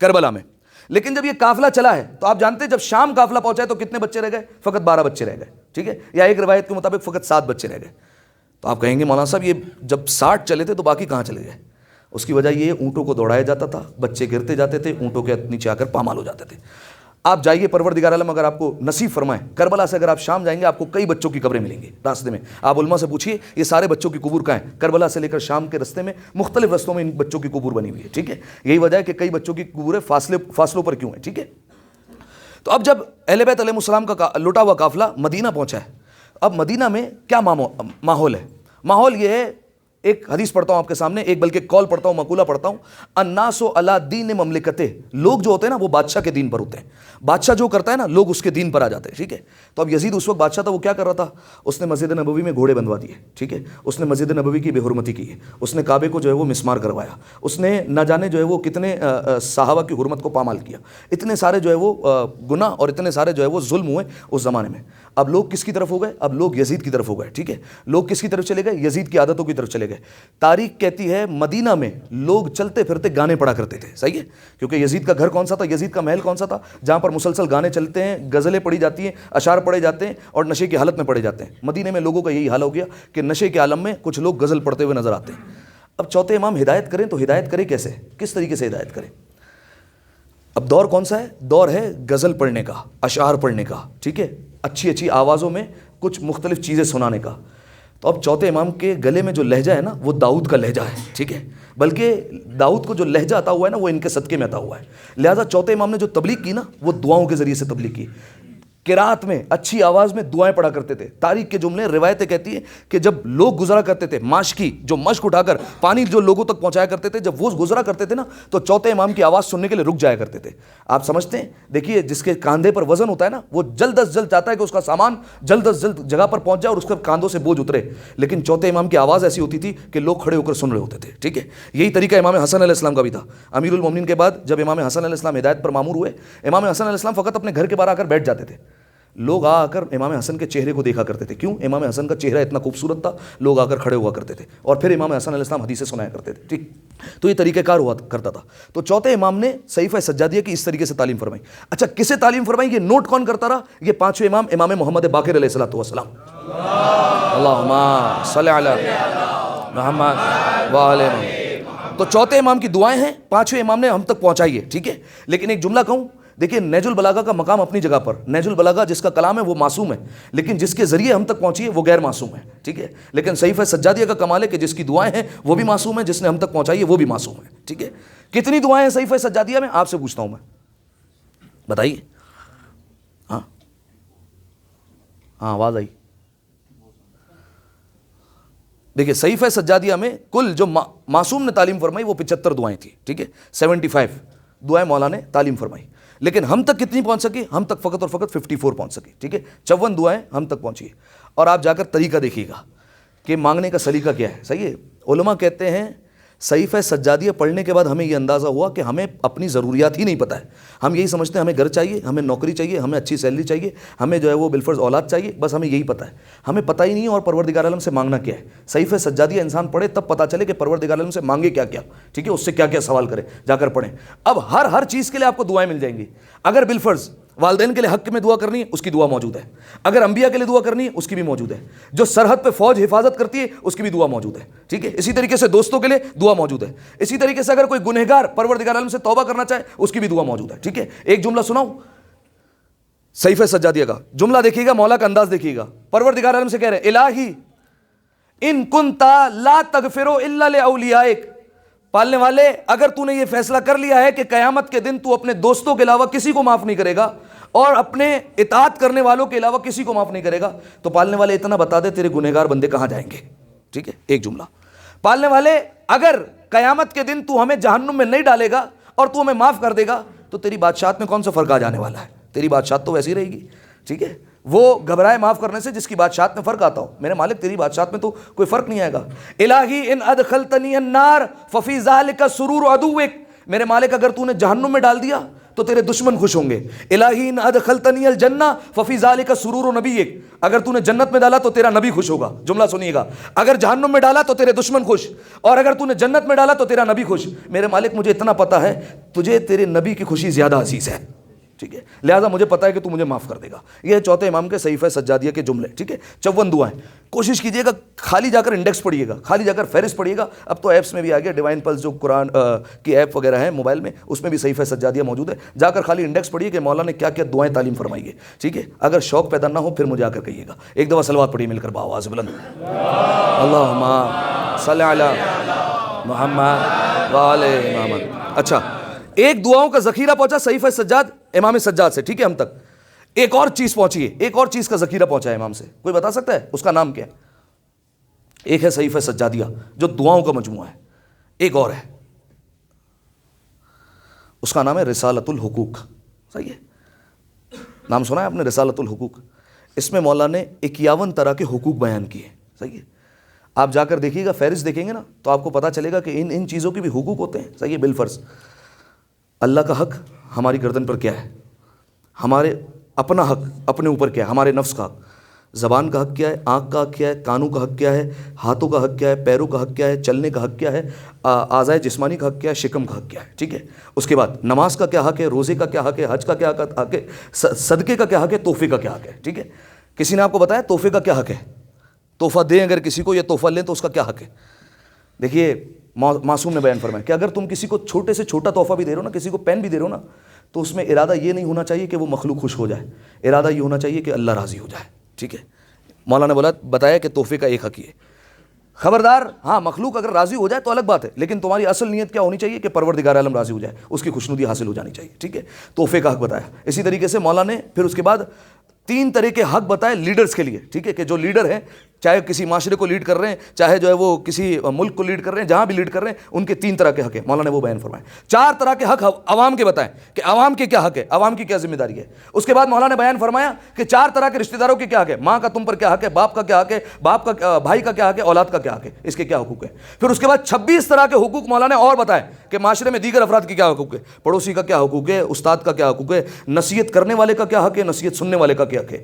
Speaker 3: کربلا میں. لیکن جب یہ قافلہ چلا ہے تو آپ جانتے ہیں جب شام قافلہ پہنچا ہے تو کتنے بچے رہ گئے؟ فقط 12 بچے رہ گئے، ٹھیک ہے. یا ایک روایت کے مطابق فقط 7 بچے رہ گئے. تو آپ کہیں گے مولانا صاحب یہ جب 60 چلے تھے تو باقی کہاں چلے گئے؟ اس کی وجہ یہ اونٹوں کو دوڑایا جاتا تھا، بچے گرتے جاتے تھے، اونٹوں کے نیچے آ کر پامال ہو جاتے تھے. آپ جائیے پروردگار عالم اگر آپ کو نصیب فرمائے کربلا سے اگر آپ شام جائیں گے آپ کو کئی بچوں کی قبریں ملیں گی راستے میں. آپ علماء سے پوچھیے یہ سارے بچوں کی قبور کہاں ہیں؟ کربلا سے لے کر شام کے رستے میں مختلف رستوں میں ان بچوں کی قبور بنی ہوئی ہے، ٹھیک ہے. یہی وجہ ہے کہ کئی بچوں کی قبوریں فاصلوں پر کیوں ہیں، ٹھیک ہے. تو اب جب اہل بیت علیہ السلام کا لٹا ہوا قافلہ مدینہ پہنچا ہے، اب مدینہ میں کیا ماحول ہے؟ ماحول یہ ہے، ایک حدیث پڑھتا ہوں آپ کے سامنے، ایک بلکہ قول پڑھتا ہوں، مقولہ پڑھتا ہوں. الناس علی دین مملکتے، لوگ جو ہوتے ہیں نا وہ بادشاہ کے دین پر ہوتے ہیں. بادشاہ جو کرتا ہے نا لوگ اس کے دین پر آ جاتے ہیں، ٹھیک ہے. تو اب یزید اس وقت بادشاہ تھا، وہ کیا کر رہا تھا؟ اس نے مسجد نبوی میں گھوڑے بندھوا دیے، ٹھیک ہے. اس نے مسجد نبوی کی بے حرمتی کی ہے، اس نے کعبے کو جو ہے وہ مسمار کروایا، اس نے نہ جانے جو ہے وہ کتنے صحابہ کی حرمت کو پامال کیا. اتنے سارے جو ہے وہ گناہ اور اتنے سارے جو ہے وہ ظلم ہوئے اس زمانے میں. اب لوگ کس کی طرف ہو گئے؟ اب لوگ یزید کی طرف ہو گئے، ٹھیک ہے. لوگ کس کی طرف چلے گئے؟ یزید کی عادتوں کی طرف چلے گئے. تاریخ کہتی ہے مدینہ میں لوگ چلتے پھرتے گانے پڑا کرتے تھے، صحیح ہے. کیونکہ یزید کا گھر کون سا تھا؟ یزید کا محل کون سا تھا؟ جہاں پر مسلسل گانے چلتے ہیں، غزلیں پڑھی جاتی ہیں، اشعار پڑھے جاتے ہیں اور نشے کی حالت میں پڑھے جاتے ہیں. مدینہ میں لوگوں کا یہی حال ہو گیا کہ نشے کے عالم میں کچھ لوگ غزل پڑھتے ہوئے نظر آتے ہیں. اب چوتھے امام ہدایت کریں تو ہدایت کریں کیسے؟ کس طریقے سے ہدایت کریں؟ اب دور کون سا ہے؟ دور ہے غزل پڑھنے کا، اشعار پڑھنے کا، ٹھیک ہے. اچھی اچھی آوازوں میں کچھ مختلف چیزیں سنانے کا. تو اب چوتھے امام کے گلے میں جو لہجہ ہے نا وہ داؤد کا لہجہ ہے، ٹھیک ہے. بلکہ داؤد کو جو لہجہ عطا ہوا ہے نا وہ ان کے صدقے میں عطا ہوا ہے. لہٰذا چوتھے امام نے جو تبلیغ کی نا وہ دعاؤں کے ذریعے سے تبلیغ کی. قرات میں اچھی آواز میں دعائیں پڑھا کرتے تھے. تاریخ کے جملے روایتیں کہتی ہیں کہ جب لوگ گزرا کرتے تھے ماشکی جو مشک اٹھا کر پانی جو لوگوں تک پہنچایا کرتے تھے، جب وہ گزرا کرتے تھے نا تو چوتھے امام کی آواز سننے کے لیے رک جایا کرتے تھے. آپ سمجھتے ہیں؟ دیکھیے جس کے کاندھے پر وزن ہوتا ہے نا وہ جلد از جلد چاہتا ہے کہ اس کا سامان جلد از جلد جگہ پر پہنچ جائے اور اس کے کاندھوں سے بوجھ اترے. لیکن چوتھے امام کی آواز ایسی ہوتی تھی کہ لوگ کھڑے ہو کر سن رہے ہوتے تھے، ٹھیک ہے. یہی طریقہ امام حسن علیہ السلام کا بھی تھا. امیر المومنین کے بعد جب امام حسن علیہ السلام ہدایت پر مامور ہوئے، امام حسن علیہ السلام فقط اپنے گھر کے باہر آ کر بیٹھ جاتے تھے. لوگ آ کر امام حسن کے چہرے کو دیکھا کرتے تھے. کیوں؟ امام حسن کا چہرہ اتنا خوبصورت تھا، لوگ آ کر کھڑے ہوا کرتے تھے اور پھر امام حسن علیہ السلام حدیثیں سنایا کرتے تھے، ٹھیک. تو یہ طریقہ کار ہوا کرتا تھا. تو چوتھے امام نے صحیفہ سجادیہ کی اس طریقے سے تعلیم فرمائی. اچھا کسے تعلیم فرمائی؟ یہ نوٹ کون کرتا رہا؟ یہ پانچویں امام امام محمد باقر علیہ الصلوۃ والسلام. اللہم صلی علی محمد وآل محمد. تو چوتھے امام کی دعائیں ہیں، پانچویں امام نے ہم تک پہنچائی ہے، ٹھیک ہے. لیکن ایک جملہ کہوں، دیکھیے نیج البلاغہ کا مقام اپنی جگہ پر، نیج البلاغہ جس کا کلام ہے وہ معصوم ہے، لیکن جس کے ذریعے ہم تک پہنچی ہے وہ غیر معصوم ہے، ٹھیک ہے. لیکن صحیفہ سجادیہ کا کمال ہے کہ جس کی دعائیں ہیں وہ بھی معصوم ہے، جس نے ہم تک پہنچائی ہے وہ بھی معصوم ہے، ٹھیک ہے. کتنی دعائیں ہیں صحیفہ سجادیہ میں؟ آپ سے پوچھتا ہوں میں، بتائیے. ہاں آواز آئی؟ دیکھیے صحیفہ سجادیہ میں کل جو معصوم نے تعلیم فرمائی وہ 75 دعائیں تھیں، ٹھیک ہے. 75 دعائیں مولا نے تعلیم فرمائی. لیکن ہم تک کتنی پہنچ سکی؟ ہم تک فقط اور فقط 54 پہنچ سکی، ٹھیک ہے. 54 دعائیں ہم تک پہنچی. اور آپ جا کر طریقہ دیکھیے گا کہ مانگنے کا سلیقہ کیا ہے، صحیح ہے. علماء کہتے ہیں صحیفہ سجادیہ پڑھنے کے بعد ہمیں یہ اندازہ ہوا کہ ہمیں اپنی ضروریات ہی نہیں پتہ ہے. ہم یہی سمجھتے ہیں ہمیں گھر چاہیے، ہمیں نوکری چاہیے، ہمیں اچھی سیلری چاہیے، ہمیں جو ہے وہ بالفرض اولاد چاہیے، بس ہمیں یہی پتہ ہے. ہمیں پتہ ہی نہیں اور پروردگار عالم سے مانگنا کیا ہے. صحیفہ سجادیہ انسان پڑھے تب پتہ چلے کہ پروردگار عالم سے مانگے کیا کیا، ٹھیک ہے. اس سے کیا کیا سوال کرے، جا کر پڑھیں. اب ہر چیز کے لیے آپ کو دعائیں مل جائیں گی. اگر بالفرض والدین کے لیے حق میں دعا کرنی ہے اس کی دعا موجود ہے. اگر انبیاء کے لیے دعا کرنی ہے اس کی بھی موجود ہے. جو سرحد پہ فوج حفاظت کرتی ہے اس کی بھی دعا موجود ہے، ٹھیک ہے. اسی طریقے سے دوستوں کے لیے دعا موجود ہے. اسی طریقے سے اگر کوئی گنہگار پروردگار عالم سے توبہ کرنا چاہے اس کی بھی دعا موجود ہے، ٹھیک ہے. ایک جملہ سناؤں صحیفہ سجادیہ کا، جملہ دیکھیے گا، مولا کا انداز دیکھیے گا. پروردگار عالم سے کہہ رہے الہی ان کنتا لا تغفر الا لاولیائک پالنے والے اگر تو نے یہ فیصلہ کر لیا ہے کہ قیامت کے دن تو اپنے دوستوں کے علاوہ کسی کو معاف نہیں کرے گا اور اپنے اطاعت کرنے والوں کے علاوہ کسی کو معاف نہیں کرے گا، تو پالنے والے اتنا بتا دے تیرے گنہگار بندے کہاں جائیں گے. ٹھیک ہے، ایک جملہ. پالنے والے اگر قیامت کے دن تو ہمیں جہنم میں نہیں ڈالے گا اور تو ہمیں معاف کر دے گا تو تیری بادشاہت میں کون سا فرق آ جانے والا ہے؟ تیری بادشاہت تو ویسی رہے گی. ٹھیک ہے، وہ گھبرائے معاف کرنے سے جس کی بادشاہت میں فرق آتا ہو. میرے مالک تیری بادشاہت میں تو کوئی فرق نہیں آئے گا. الہی ان ادخلتنی النار ففی ذلک سرور عدوک، میرے مالک اگر تو نے جہنم میں ڈال دیا تو تیرے دشمن خوش ہوں گے. الہی ان ادخلتنی الجنہ ففی ذلک سرور نبیک، اگر تو نے جنت میں ڈالا تو تیرا نبی خوش ہوگا. جملہ سنیے گا، اگر جہنم میں ڈالا تو تیرے دشمن خوش، اور اگر تو نے جنت میں ڈالا تو تیرا نبی خوش. میرے مالک مجھے اتنا پتا ہے تجھے تیرے نبی کی خوشی زیادہ عزیز ہے. ٹھیک ہے، لہٰذا مجھے پتا ہے کہ تو مجھے معاف کر دے گا. یہ ہے چوتھے امام کے صحیفہ سجادیہ کے جملے. ٹھیک ہے، 54 دعائیں. کوشش کیجئے گا خالی جا کر انڈیکس پڑھیے گا، خالی جا کر فہرست پڑھیے گا. اب تو ایپس میں بھی آ گیا، ڈیوائن پلس جو قرآن کی ایپ وغیرہ ہے موبائل میں، اس میں بھی صحیفہ سجادیہ موجود ہے. جا کر خالی انڈیکس پڑھیے کہ مولا نے کیا کیا دعائیں تعلیم فرمائی ہے. ٹھیک ہے، اگر شوق پیدا نہ ہو پھر مجھے آ کر کہیے گا. ایک دفعہ صلوات پڑھیے مل کر بآواز بلند. اللہم صلی علی محمد وآل محمد. اچھا، ایک دعاؤں کا ذخیرہ پہنچا صحیفہ سجاد امام سجاد سے. ٹھیک ہے، ہم تک ایک اور چیز پہنچی ہے، ایک اور چیز کا ذخیرہ پہنچا ہے امام سے. کوئی بتا سکتا ہے اس کا نام کیا ہے؟ ایک ہے صحیفہ سجادیہ جو دعاؤں کا مجموعہ ہے، ایک اور ہے اس کا نام ہے رسالۃ الحقوق. صحیح ہے، نام سنا ہے آپ نے رسالۃ الحقوق؟ اس میں مولا نے 51 طرح کے حقوق بیان کیے. صحیح ہے، آپ جا کر دیکھیے گا، فہرست دیکھیں گے نا تو آپ کو پتا چلے گا کہ ان چیزوں کے بھی حقوق ہوتے ہیں. صحیح ہے، بالفرض اللہ کا حق ہماری گردن پر کیا ہے، ہمارے اپنا حق اپنے اوپر کیا ہے، ہمارے نفس کا حق، زبان کا حق کیا ہے، آنکھ کا حق کیا ہے، کانوں کا حق کیا ہے، ہاتھوں کا حق کیا ہے، پیروں کا حق کیا ہے، چلنے کا حق کیا ہے، اعضائے جسمانی کا حق کیا ہے، شکم کا حق کیا ہے. ٹھیک ہے، اس کے بعد نماز کا کیا حق ہے، روزے کا کیا حق ہے، حج کا کیا حق ہے، صدقے کا کیا حق ہے، تحفے کا کیا حق ہے. ٹھیک ہے، کسی نے آپ کو بتایا تحفے کا کیا حق ہے؟ تحفہ دیں اگر کسی کو یا تحفہ لیں تو اس کا کیا حق ہے؟ دیکھیے معصوم نے بیان فرمایا کہ اگر تم کسی کو چھوٹے سے چھوٹا تحفہ بھی دے رہے ہو نا، کسی کو پین بھی دے رہے ہو نا، تو اس میں ارادہ یہ نہیں ہونا چاہیے کہ وہ مخلوق خوش ہو جائے، ارادہ یہ ہونا چاہیے کہ اللہ راضی ہو جائے. ٹھیک ہے، مولانا بتایا کہ تحفے کا ایک حق یہ. خبردار، ہاں مخلوق اگر راضی ہو جائے تو الگ بات ہے، لیکن تمہاری اصل نیت کیا ہونی چاہیے کہ پروردگار عالم راضی ہو جائے، اس کی خوشنودی حاصل ہو جانی چاہیے. ٹھیک ہے، تحفے کا حق بتایا. اسی طریقے سے مولا نے پھر اس کے بعد 3 طرح کے حق بتائے لیڈرز کے لیے. ٹھیک ہے، کہ جو لیڈر ہیں، چاہے کسی معاشرے کو لیڈ کر رہے ہیں، چاہے جو ہے وہ کسی ملک کو لیڈ کر رہے ہیں، جہاں بھی لیڈ کر رہے ہیں، ان کے 3 طرح کے حق ہیں. مولانا نے وہ بیان فرمائے. 4 طرح کے حق عوام کے بتائیں کہ عوام کے کیا حق ہے، عوام کی کیا ذمہ داری ہے. اس کے بعد مولانا نے بیان فرمایا کہ 4 طرح کے رشتہ داروں کے کیا حق ہے، ماں کا تم پر کیا حق ہے، باپ کا کیا حق ہے، باپ کا بھائی کا کیا حق ہے، اولاد کا کیا حق ہے، اس کے کیا حقوق ہے. پھر اس کے بعد 26 طرح کے حقوق مولانا نے اور بتائے کہ معاشرے میں دیگر افراد کے کیا حقوق ہے، پڑوسی کا کیا حقوق ہے، استاد کا کیا حقوق ہے، نصیحت کرنے والے کا کیا حق ہے، نصیحت سننے والے کا کیا حق ہے،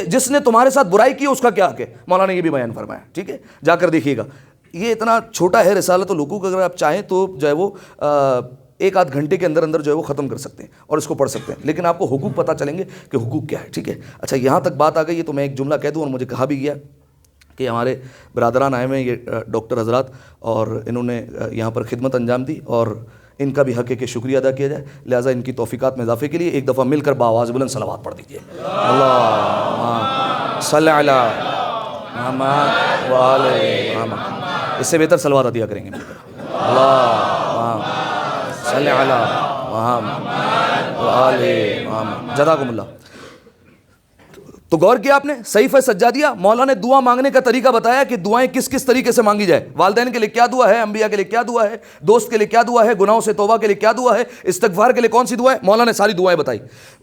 Speaker 3: جس نے تمہارے ساتھ برائی کی اس کا کیا حق ہے. مولانا نے یہ بھی بیان فرمایا. ٹھیک ہے، جا کر دیکھیے گا. یہ اتنا چھوٹا ہے رسالۃ الحقوق، اگر آپ چاہیں تو جو ہے وہ 1-8 گھنٹے کے اندر جو ہے وہ ختم کر سکتے ہیں اور اس کو پڑھ سکتے ہیں، لیکن آپ کو حقوق پتہ چلیں گے کہ حقوق کیا ہے. ٹھیک ہے، اچھا یہاں تک بات آ گئی ہے تو میں ایک جملہ کہہ دوں، اور مجھے کہا بھی گیا کہ ہمارے برادران آئے ہوئے ہیں یہ ڈاکٹر حضرات، اور انہوں نے یہاں پر خدمت انجام دی، اور ان کا بھی حق ہے کہ شکریہ ادا کیا جائے. لہٰذا ان کی توفیقات میں اضافے کے لیے ایک دفعہ مل کر بآواز بلند صلوات پڑھ دیجیے. اللہم صلی علی محمد وآل محمد. اس سے بہتر صلوات عطیہ کریں گے مل کر. اللہم صلی علی محمد وآل محمد. جزاکم اللہ. تو غور کیا آپ نے، صحیفہ سجادیہ مولا نے دعا مانگنے کا طریقہ بتایا کہ دعائیں کس کس طریقے سے مانگی جائے. والدین کے لیے کیا دعا ہے، انبیاء کے لیے کیا دعا ہے، دوست کے لیے کیا دعا ہے، گناہوں سے توبہ کے لیے کیا دعا ہے، استغفار کے لیے کون سی دعا ہے. مولا نے ساری دعائیں بتائی.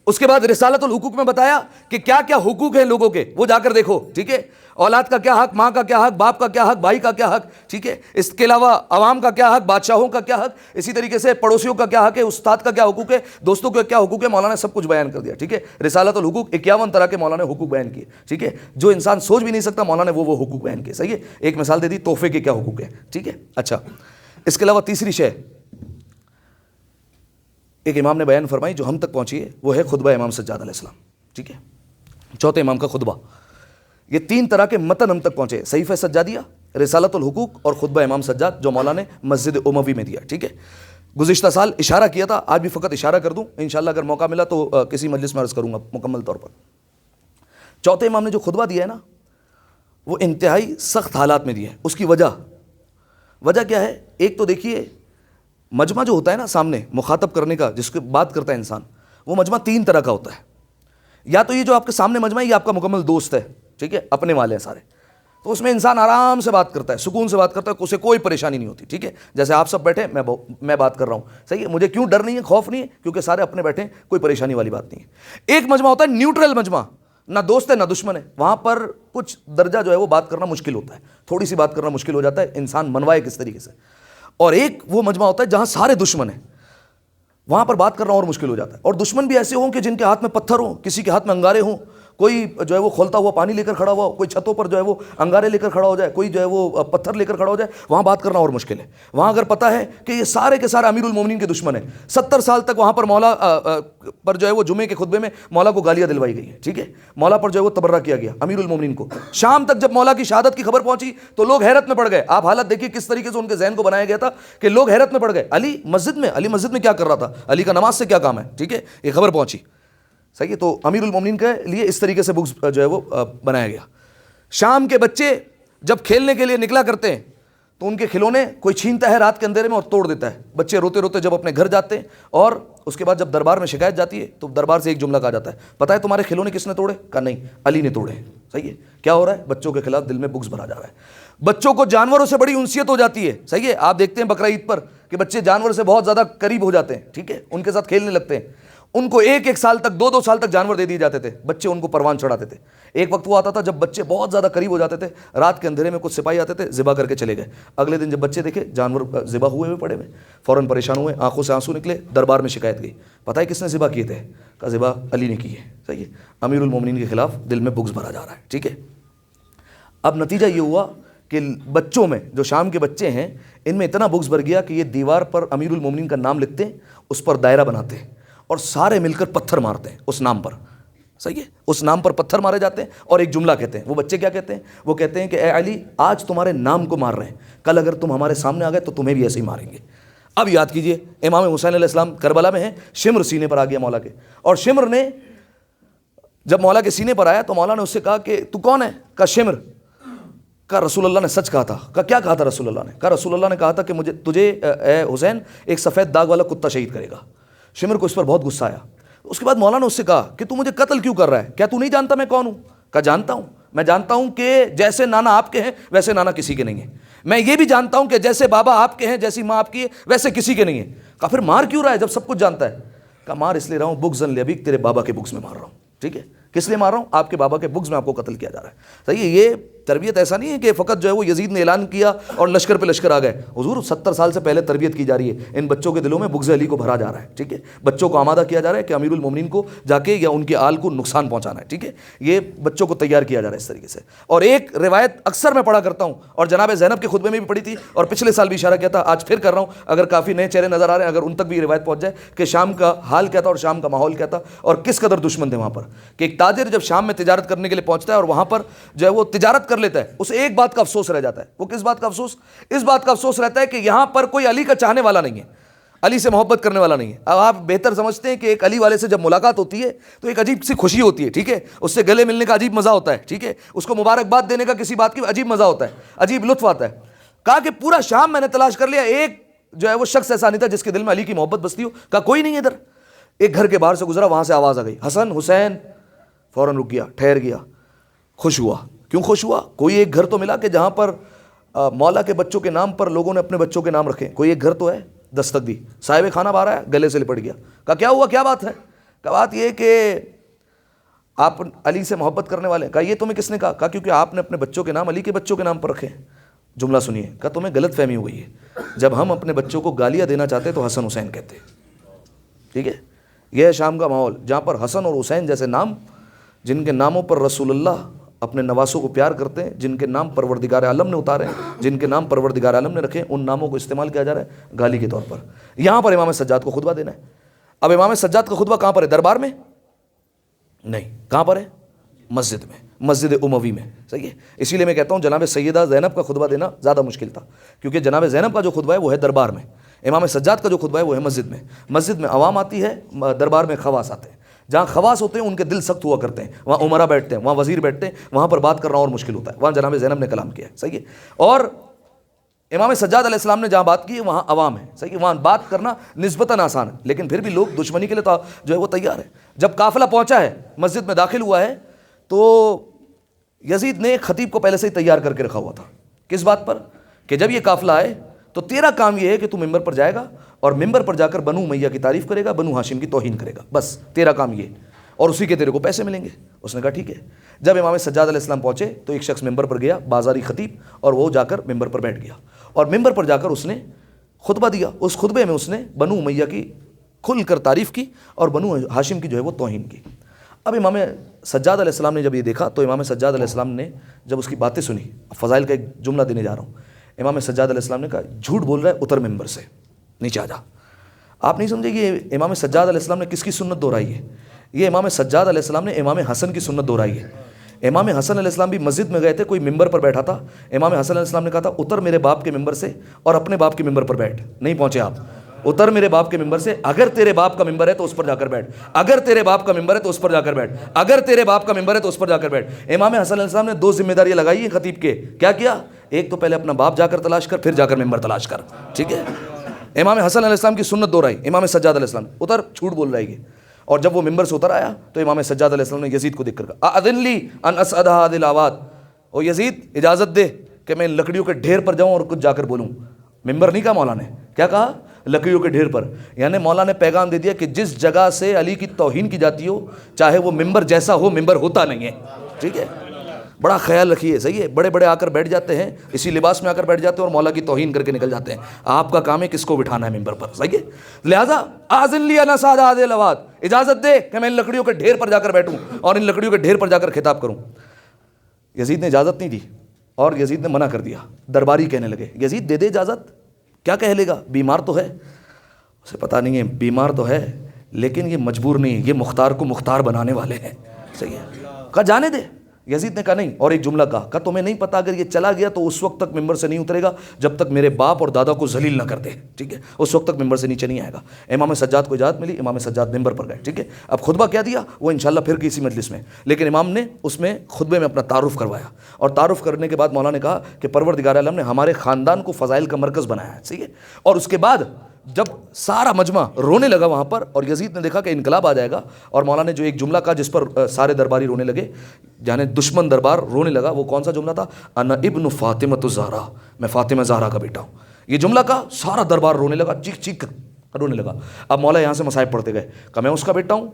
Speaker 3: اس کے بعد رسالۃ الحقوق میں بتایا کہ کیا کیا حقوق ہیں لوگوں کے، وہ جا کر دیکھو. ٹھیک ہے، اولاد کا کیا حق، ماں کا کیا حق، باپ کا کیا حق، بھائی کا کیا حق. ٹھیک ہے، اس کے علاوہ عوام کا کیا حق، بادشاہوں کا کیا حق، اسی طریقے سے پڑوسیوں کا کیا حق ہے، استاد کا کیا حقوق ہے، دوستوں کا کیا حقوق ہے. مولانا نے سب کچھ بیان کر دیا. ٹھیک ہے، رسالۃ الحقوق 51 طرح کے مولانا نے حقوق بیان کیے. ٹھیک ہے، جو انسان سوچ بھی نہیں سکتا مولانا نے وہ حقوق بیان کیے. صحیح ہے، ایک مثال دے دی تحفے کے کیا حقوق ہیں. ٹھیک ہے، اچھا اس کے علاوہ تیسری شے ایک امام نے بیان فرمائی جو ہم تک پہنچی ہے، وہ ہے خطبہ امام سجاد علیہ السلام. ٹھیک ہے، چوتھے امام کا خطبہ. یہ 3 طرح کے متن ہم تک پہنچے، صحیفہ سجادیہ، رسالۃ الحقوق اور خطبہ امام سجاد جو مولا نے مسجد اموی میں دیا. ٹھیک ہے، گزشتہ سال اشارہ کیا تھا، آج بھی فقط اشارہ کر دوں، انشاءاللہ اگر موقع ملا تو کسی مجلس میں عرض کروں گا مکمل طور پر. چوتھے امام نے جو خطبہ دیا ہے نا، وہ انتہائی سخت حالات میں دیا ہے. اس کی وجہ کیا ہے؟ ایک تو دیکھیے مجمع جو ہوتا ہے نا سامنے مخاطب کرنے کا، جس کی بات کرتا ہے انسان، وہ مجمع 3 طرح کا ہوتا ہے. یا تو یہ جو آپ کے سامنے مجمع ہے یہ آپ کا مکمل دوست ہے، ٹھیک ہے، اپنے والے ہیں سارے، تو اس میں انسان آرام سے بات کرتا ہے، سکون سے بات کرتا ہے، اسے کوئی پریشانی نہیں ہوتی، ٹھیک ہے. جیسے آپ سب بیٹھے میں بات کر رہا ہوں، صحیح ہے، مجھے کیوں ڈر نہیں ہے، خوف نہیں ہے، کیونکہ سارے اپنے بیٹھے ہیں، کوئی پریشانی والی بات نہیں ہے. ایک مجمع ہوتا ہے نیوٹرل مجمع، نہ دوست ہے نہ دشمن ہے، وہاں پر کچھ درجہ جو ہے وہ بات کرنا مشکل ہوتا ہے، تھوڑی سی بات کرنا مشکل ہو جاتا ہے، انسان منوائے کس طریقے سے. اور ایک وہ مجمع ہوتا ہے جہاں سارے دشمن ہیں، وہاں پر بات کرنا اور مشکل ہو جاتا ہے. اور دشمن بھی ایسے ہوں کہ جن کے ہاتھ میں پتھر ہوں، کسی کے ہاتھ میں انگارے ہوں، کوئی جو ہے وہ کھولتا ہوا پانی لے کر کھڑا ہوا ہو، کوئی چھتوں پر جو ہے وہ انگارے لے کر کھڑا ہو جائے، کوئی جو ہے وہ پتھر لے کر کھڑا ہو جائے، وہاں بات کرنا اور مشکل ہے. وہاں اگر پتہ ہے کہ یہ سارے کے سارے امیر المومنین کے دشمن ہیں، 70 سال تک وہاں پر مولا پر جو ہے وہ جمعے کے خطبے میں مولا کو گالیاں دلوائی گئی ہیں، ٹھیک ہے، مولا پر جو ہے وہ تبرہ کیا گیا امیر المومنین کو. شام تک جب مولا کی شہادت کی خبر پہنچی تو لوگ حیرت میں پڑ گئے. آپ حالت دیکھیے کس طریقے سے ان کے ذہن کو بنایا گیا تھا کہ لوگ حیرت میں پڑ گئے. علی مسجد میں کیا کر رہا تھا، علی کا نماز سے کیا کام ہے، ٹھیک ہے، یہ خبر پہنچی، صحیح ہے. تو امیر المومنین کے لیے اس طریقے سے بکس جو ہے وہ بنایا گیا. شام کے بچے جب کھیلنے کے لیے نکلا کرتے ہیں تو ان کے کھلونے کوئی چھینتا ہے رات کے اندھیرے میں اور توڑ دیتا ہے. بچے روتے روتے جب اپنے گھر جاتے ہیں اور اس کے بعد جب دربار میں شکایت جاتی ہے تو دربار سے ایک جملہ کہا جاتا ہے، پتہ ہے تمہارے کھلونے کس نے توڑے؟ کہا نہیں، علی نے توڑے. صحیح ہے. کیا ہو رہا ہے؟ بچوں کے خلاف دل میں بغض بھرا جا رہا ہے. بچوں کو جانوروں سے بڑی انسیت ہو جاتی ہے. صحیح ہے. آپ دیکھتے ہیں بقرہ عید پر کہ بچے جانور سے بہت زیادہ قریب ہو جاتے ہیں، ٹھیک ہے، ان کے ساتھ کھیلنے لگتے ہیں. ان کو 1 سال تک 2 سال تک جانور دے دیے جاتے تھے، بچے ان کو پروان چڑھاتے تھے. ایک وقت وہ آتا تھا جب بچے بہت زیادہ قریب ہو جاتے تھے، رات کے اندھیرے میں کچھ سپاہی آتے تھے، ذبح کر کے چلے گئے. اگلے دن جب بچے دیکھے جانور ذبح ہوئے ہوئے پڑے ہوئے، فوراً پریشان ہوئے، آنکھوں سے آنسو نکلے، دربار میں شکایت گئی. پتہ ہے کس نے ذبح کیے تھے؟ کہا ذبح علی نے کی ہے. صحیح ہے. امیر المومنین کے خلاف دل میں بغض بھرا جا رہا ہے، ٹھیک ہے. اب نتیجہ یہ ہوا کہ بچوں میں جو شام کے بچے ہیں ان میں اتنا بغض بھر گیا کہ یہ دیوار پر امیر المومنین کا نام لکھتے ہیں، اس پر دائرہ بناتے ہیں اور سارے مل کر پتھر مارتے ہیں اس نام پر. صحیح ہے. اس نام پر پتھر مارے جاتے ہیں اور ایک جملہ کہتے ہیں. وہ بچے کیا کہتے ہیں؟ وہ کہتے ہیں کہ اے علی آج تمہارے نام کو مار رہے ہیں، کل اگر تم ہمارے سامنے آ گئے تو تمہیں بھی ایسے ہی ماریں گے. اب یاد کیجئے امام حسین علیہ السلام کربلا میں ہیں، شمر سینے پر آ گیا مولا کے، اور شمر نے جب مولا کے سینے پر آیا تو مولا نے اس سے کہا کہ تو کون ہے؟ کہا شمر. کہا رسول اللہ نے سچ کہا تھا. کہا کیا کہا تھا رسول اللہ نے؟ کہا رسول اللہ نے کہا تھا کہ تجھے اے حسین ایک سفید داغ والا کتا شہید کرے گا. شمر کو اس پر بہت غصہ آیا. اس کے بعد مولا نے اس سے کہا کہ تو مجھے قتل کیوں کر رہا ہے؟ کیا تو نہیں جانتا میں کون ہوں؟ کہا جانتا ہوں، میں جانتا ہوں کہ جیسے نانا آپ کے ہیں ویسے نانا کسی کے نہیں ہیں. میں یہ بھی جانتا ہوں کہ جیسے بابا آپ کے ہیں جیسی ماں آپ کی ہے ویسے کسی کے نہیں ہیں. کہا پھر مار کیوں رہا ہے جب سب کچھ جانتا ہے؟ کہا مار اس لیے رہا ہوں بغضاً لابیک، تیرے بابا کے بغض میں مار رہا ہوں. ٹھیک ہے. کس لیے مار رہا ہوں؟ آپ کے بابا کے بغض میں آپ کو قتل کیا جا رہا ہے. صحیح ہے. یہ تربیت ایسا نہیں ہے کہ فقط جو ہے وہ یزید نے اعلان کیا اور لشکر پہ لشکر آ گئے. حضور 70 سال سے پہلے تربیت کی جا رہی ہے. ان بچوں کے دلوں میں بغض علی کو بھرا جا رہا ہے. ٹھیک ہے. بچوں کو آمادہ کیا جا رہا ہے کہ امیر المومنین کو جا کے یا ان کے آل کو نقصان پہنچانا ہے. ٹھیک ہے. یہ بچوں کو تیار کیا جا رہا ہے اس طریقے سے. اور ایک روایت اکثر میں پڑھا کرتا ہوں اور جناب زینب کے خطبے میں بھی پڑھی تھی اور پچھلے سال بھی اشارہ کیا تھا، آج پھر کر رہا ہوں اگر کافی نئے چہرے نظر آ رہے ہیں، اگر ان تک بھی یہ روایت پہنچ جائے کہ شام کا حال کیا تھا اور شام کا ماحول کیا تھا اور کس قدر دشمن تھے وہاں پر. کہ ایک تاجر جب شام میں تجارت کرنے کے لیے پہنچتا ہے اور وہاں پر جو ہے وہ تجارت کر لیتا ہے، اسے ایک بات کا افسوس رہ جاتا ہے. وہ کس بات کا افسوس؟ اس بات کا افسوس رہتا ہے کہ یہاں پر کوئی علی کا چاہنے والا نہیں ہے، علی سے محبت کرنے والا نہیں ہے. اب آپ بہتر سمجھتے ہیں کہ ایک علی والے سے جب ملاقات ہوتی ہے تو ایک عجیب سی خوشی ہوتی ہے. ٹھیک ہے. اس سے گلے ملنے کا عجیب مزہ ہوتا ہے. ٹھیک ہے. اس کو مبارکباد دینے کا کسی بات کی عجیب مزہ ہوتا ہے، عجیب لطف آتا ہے. کہا کہ پورا شام میں نے تلاش کر لیا، ایک جو ہے وہ شخص ایسا نہیں تھا جس کے دل میں علی کی محبت بستی ہو. کہا کوئی نہیں ہے ادھر. ایک گھر کے باہر سے گزرا، وہاں سے آواز آ گئی، حسن حسین. فوراً رک گیا، ٹھہر گیا، خوش ہوا. کیوں خوش ہوا؟ کوئی ایک گھر تو ملا کہ جہاں پر مولا کے بچوں کے نام پر لوگوں نے اپنے بچوں کے نام رکھے. کوئی ایک گھر تو ہے. دستک دی، صاحب کھانا باہر آیا، گلے سے لپٹ گیا. کہا کیا ہوا، کیا بات ہے؟ کہا بات یہ کہ آپ علی سے محبت کرنے والے ہیں. کہا یہ تمہیں کس نے کہا؟ کہا کیونکہ آپ نے اپنے بچوں کے نام علی کے بچوں کے نام پر رکھے. جملہ سنیے. کہا تمہیں غلط فہمی ہو گئی ہے، جب ہم اپنے بچوں کو گالیاں دینا چاہتے تو حسن حسین کہتے. ٹھیک ہے. یہ ہے شام کا ماحول جہاں پر حسن اور حسین جیسے نام، جن کے ناموں پر رسول اللہ اپنے نواسوں کو پیار کرتے ہیں، جن کے نام پروردگار عالم نے اتارے ہیں، جن کے نام پروردگار عالم نے رکھے، ان ناموں کو استعمال کیا جا رہا ہے گالی کے طور پر. یہاں پر امام سجاد کو خطبہ دینا ہے. اب امام سجاد کا خطبہ کہاں پر ہے؟ دربار میں نہیں. کہاں پر ہے؟ مسجد میں، مسجد اموی میں. صحیح ہے. اسی لیے میں کہتا ہوں جناب سیدہ زینب کا خطبہ دینا زیادہ مشکل تھا، کیونکہ جناب زینب کا جو خطبہ ہے وہ ہے دربار میں، امام سجاد کا جو خطبہ ہے وہ ہے مسجد میں. مسجد میں عوام آتی ہے، دربار میں خواص آتے ہیں. جہاں خواص ہوتے ہیں ان کے دل سخت ہوا کرتے ہیں، وہاں عمرا بیٹھتے ہیں، وہاں وزیر بیٹھتے ہیں، وہاں پر بات کرنا اور مشکل ہوتا ہے. وہاں جناب زینب نے کلام کیا ہے. صحیح ہے. اور امام سجاد علیہ السلام نے جہاں بات کی وہاں عوام ہے، صحیح ہے، وہاں بات کرنا نسبتاً آسان ہے، لیکن پھر بھی لوگ دشمنی کے لیے جو ہے وہ تیار ہے۔ جب قافلہ پہنچا ہے، مسجد میں داخل ہوا ہے، تو یزید نے ایک خطیب کو پہلے سے ہی تیار کر کے رکھا ہوا تھا۔ کس بات پر؟ کہ جب یہ قافلہ آئے تو تیرا کام یہ ہے کہ تو ممبر پر جائے گا اور ممبر پر جا کر بنو امیہ کی تعریف کرے گا، بنو ہاشم کی توہین کرے گا، بس تیرا کام یہ، اور اسی کے تیرے کو پیسے ملیں گے۔ اس نے کہا ٹھیک ہے۔ جب امام سجاد علیہ السلام پہنچے تو ایک شخص ممبر پر گیا، بازاری خطیب، اور وہ جا کر ممبر پر بیٹھ گیا، اور ممبر پر جا کر اس نے خطبہ دیا۔ اس خطبے میں اس نے بنو امیہ کی کھل کر تعریف کی اور بنو ہاشم کی جو ہے وہ توہین کی۔ اب امام سجاد علیہ السلام نے جب یہ دیکھا تو امام سجاد علیہ السلام نے جب اس کی باتیں سنی، فضائل کا ایک جملہ دینے جا رہا ہوں، امام سجاد علیہ السلام نے کہا جھوٹ بول رہا ہے، اتر ممبر سے، نیچے آ جا۔ آپ نہیں سمجھے یہ امام سجاد علیہ السلام نے کس کی سنت دہرائی ہے؟ یہ امام سجاد علیہ السلام نے امام حسن کی سنت دہرائی ہے۔ امام حسن علیہ السلام بھی مسجد میں گئے تھے، کوئی ممبر پر بیٹھا تھا، امام حسن علیہ السلام نے کہا تھا اتر میرے باپ کے ممبر سے اور اپنے باپ کے ممبر پر بیٹھ، نہیں پہنچے آپ، اتر میرے باپ کے ممبر سے، اگر تیرے باپ کا ممبر ہے تو اس پر جا کر بیٹھ، اگر تیرے باپ کا ممبر ہے تو اس پر جا کر بیٹھ، اگر تیرے باپ کا ممبر ہے تو اس پر جا کر بیٹھ۔ امام حسن علیہ السلام نے دو ذمہ داریاں لگائی ہیں خطیب کے، کیا کیا؟ ایک تو پہلے اپنا باپ جا کر تلاش کر، پھر جا کر ممبر تلاش کر، ٹھیک ہے۔ امام حسن علیہ السلام کی سنت دہرائی امام سجاد علیہ السلام، اتر، جھوٹ بول رہا ہے یہ۔ اور جب وہ ممبر سے اتر آیا تو امام سجاد علیہ السلام نے یزید کو دیکھ کر کہا اذن لی ان اسعد هذه الاواد، او یزید اجازت دے کہ میں ان لکڑیوں کے ڈھیر پر جاؤں اور کچھ جا کر بولوں۔ ممبر نہیں کہا مولا نے، کیا کہا؟ لکڑیوں کے ڈھیر پر، یعنی مولا نے پیغام دے دیا کہ جس جگہ سے علی کی توہین کی جاتی ہو، چاہے وہ ممبر جیسا ہو، ممبر ہوتا نہیں ہے، ٹھیک ہے۔ بڑا خیال رکھیے، صحیح ہے۔ بڑے بڑے آ کر بیٹھ جاتے ہیں، اسی لباس میں آ کر بیٹھ جاتے ہیں اور مولا کی توہین کر کے نکل جاتے ہیں۔ آپ کا کام ہے کس کو بٹھانا ہے ممبر پر، صحیح ہے۔ لہٰذا آذن لی ان اسعد هذه الاواد، اجازت دے کہ میں ان لکڑیوں کے ڈھیر پر جا کر بیٹھوں اور ان لکڑیوں کے ڈھیر پر جا کر خطاب کروں۔ یزید نے اجازت نہیں دی اور یزید نے منع کر دیا۔ درباری کہنے لگے یزید دے دے اجازت، کیا کہہ لے گا، بیمار تو ہے، اسے پتہ نہیں ہے، بیمار تو ہے لیکن یہ مجبور نہیں ہے، یہ مختار کو مختار بنانے والے ہیں، صحیح ہے۔ کہا جانے دے، یزید نے کہا نہیں، اور ایک جملہ کہا تمہیں نہیں پتا اگر یہ چلا گیا تو اس وقت تک ممبر سے نہیں اترے گا جب تک میرے باپ اور دادا کو ذلیل نہ کر دے، ٹھیک ہے، اس وقت تک ممبر سے نیچے نہیں آئے گا۔ امام سجاد کو اجازت ملی، امام سجاد ممبر پر گئے، ٹھیک ہے۔ اب خطبہ کیا دیا وہ انشاءاللہ پھر کسی مجلس میں، لیکن امام نے اس میں خطبے میں اپنا تعارف کروایا، اور تعارف کرنے کے بعد مولا نے کہا کہ پروردگار عالم نے ہمارے خاندان کو فضائل کا مرکز بنایا ہے، صحیح ہے۔ اور اس کے بعد جب سارا مجمع رونے لگا وہاں پر اور یزید نے دیکھا کہ انقلاب آ جائے گا، اور مولا نے جو ایک جملہ کہا جس پر سارے درباری رونے لگے، یعنی دشمن دربار رونے لگا، وہ کون سا جملہ تھا؟ انا ابن فاطمہ الزہرا، میں فاطمہ زہرا کا بیٹا ہوں۔ یہ جملہ کہا، سارا دربار رونے لگا، چیخ چیخ کر رونے لگا۔ اب مولا یہاں سے مصائب پڑھتے گئے کہ میں اس کا بیٹا ہوں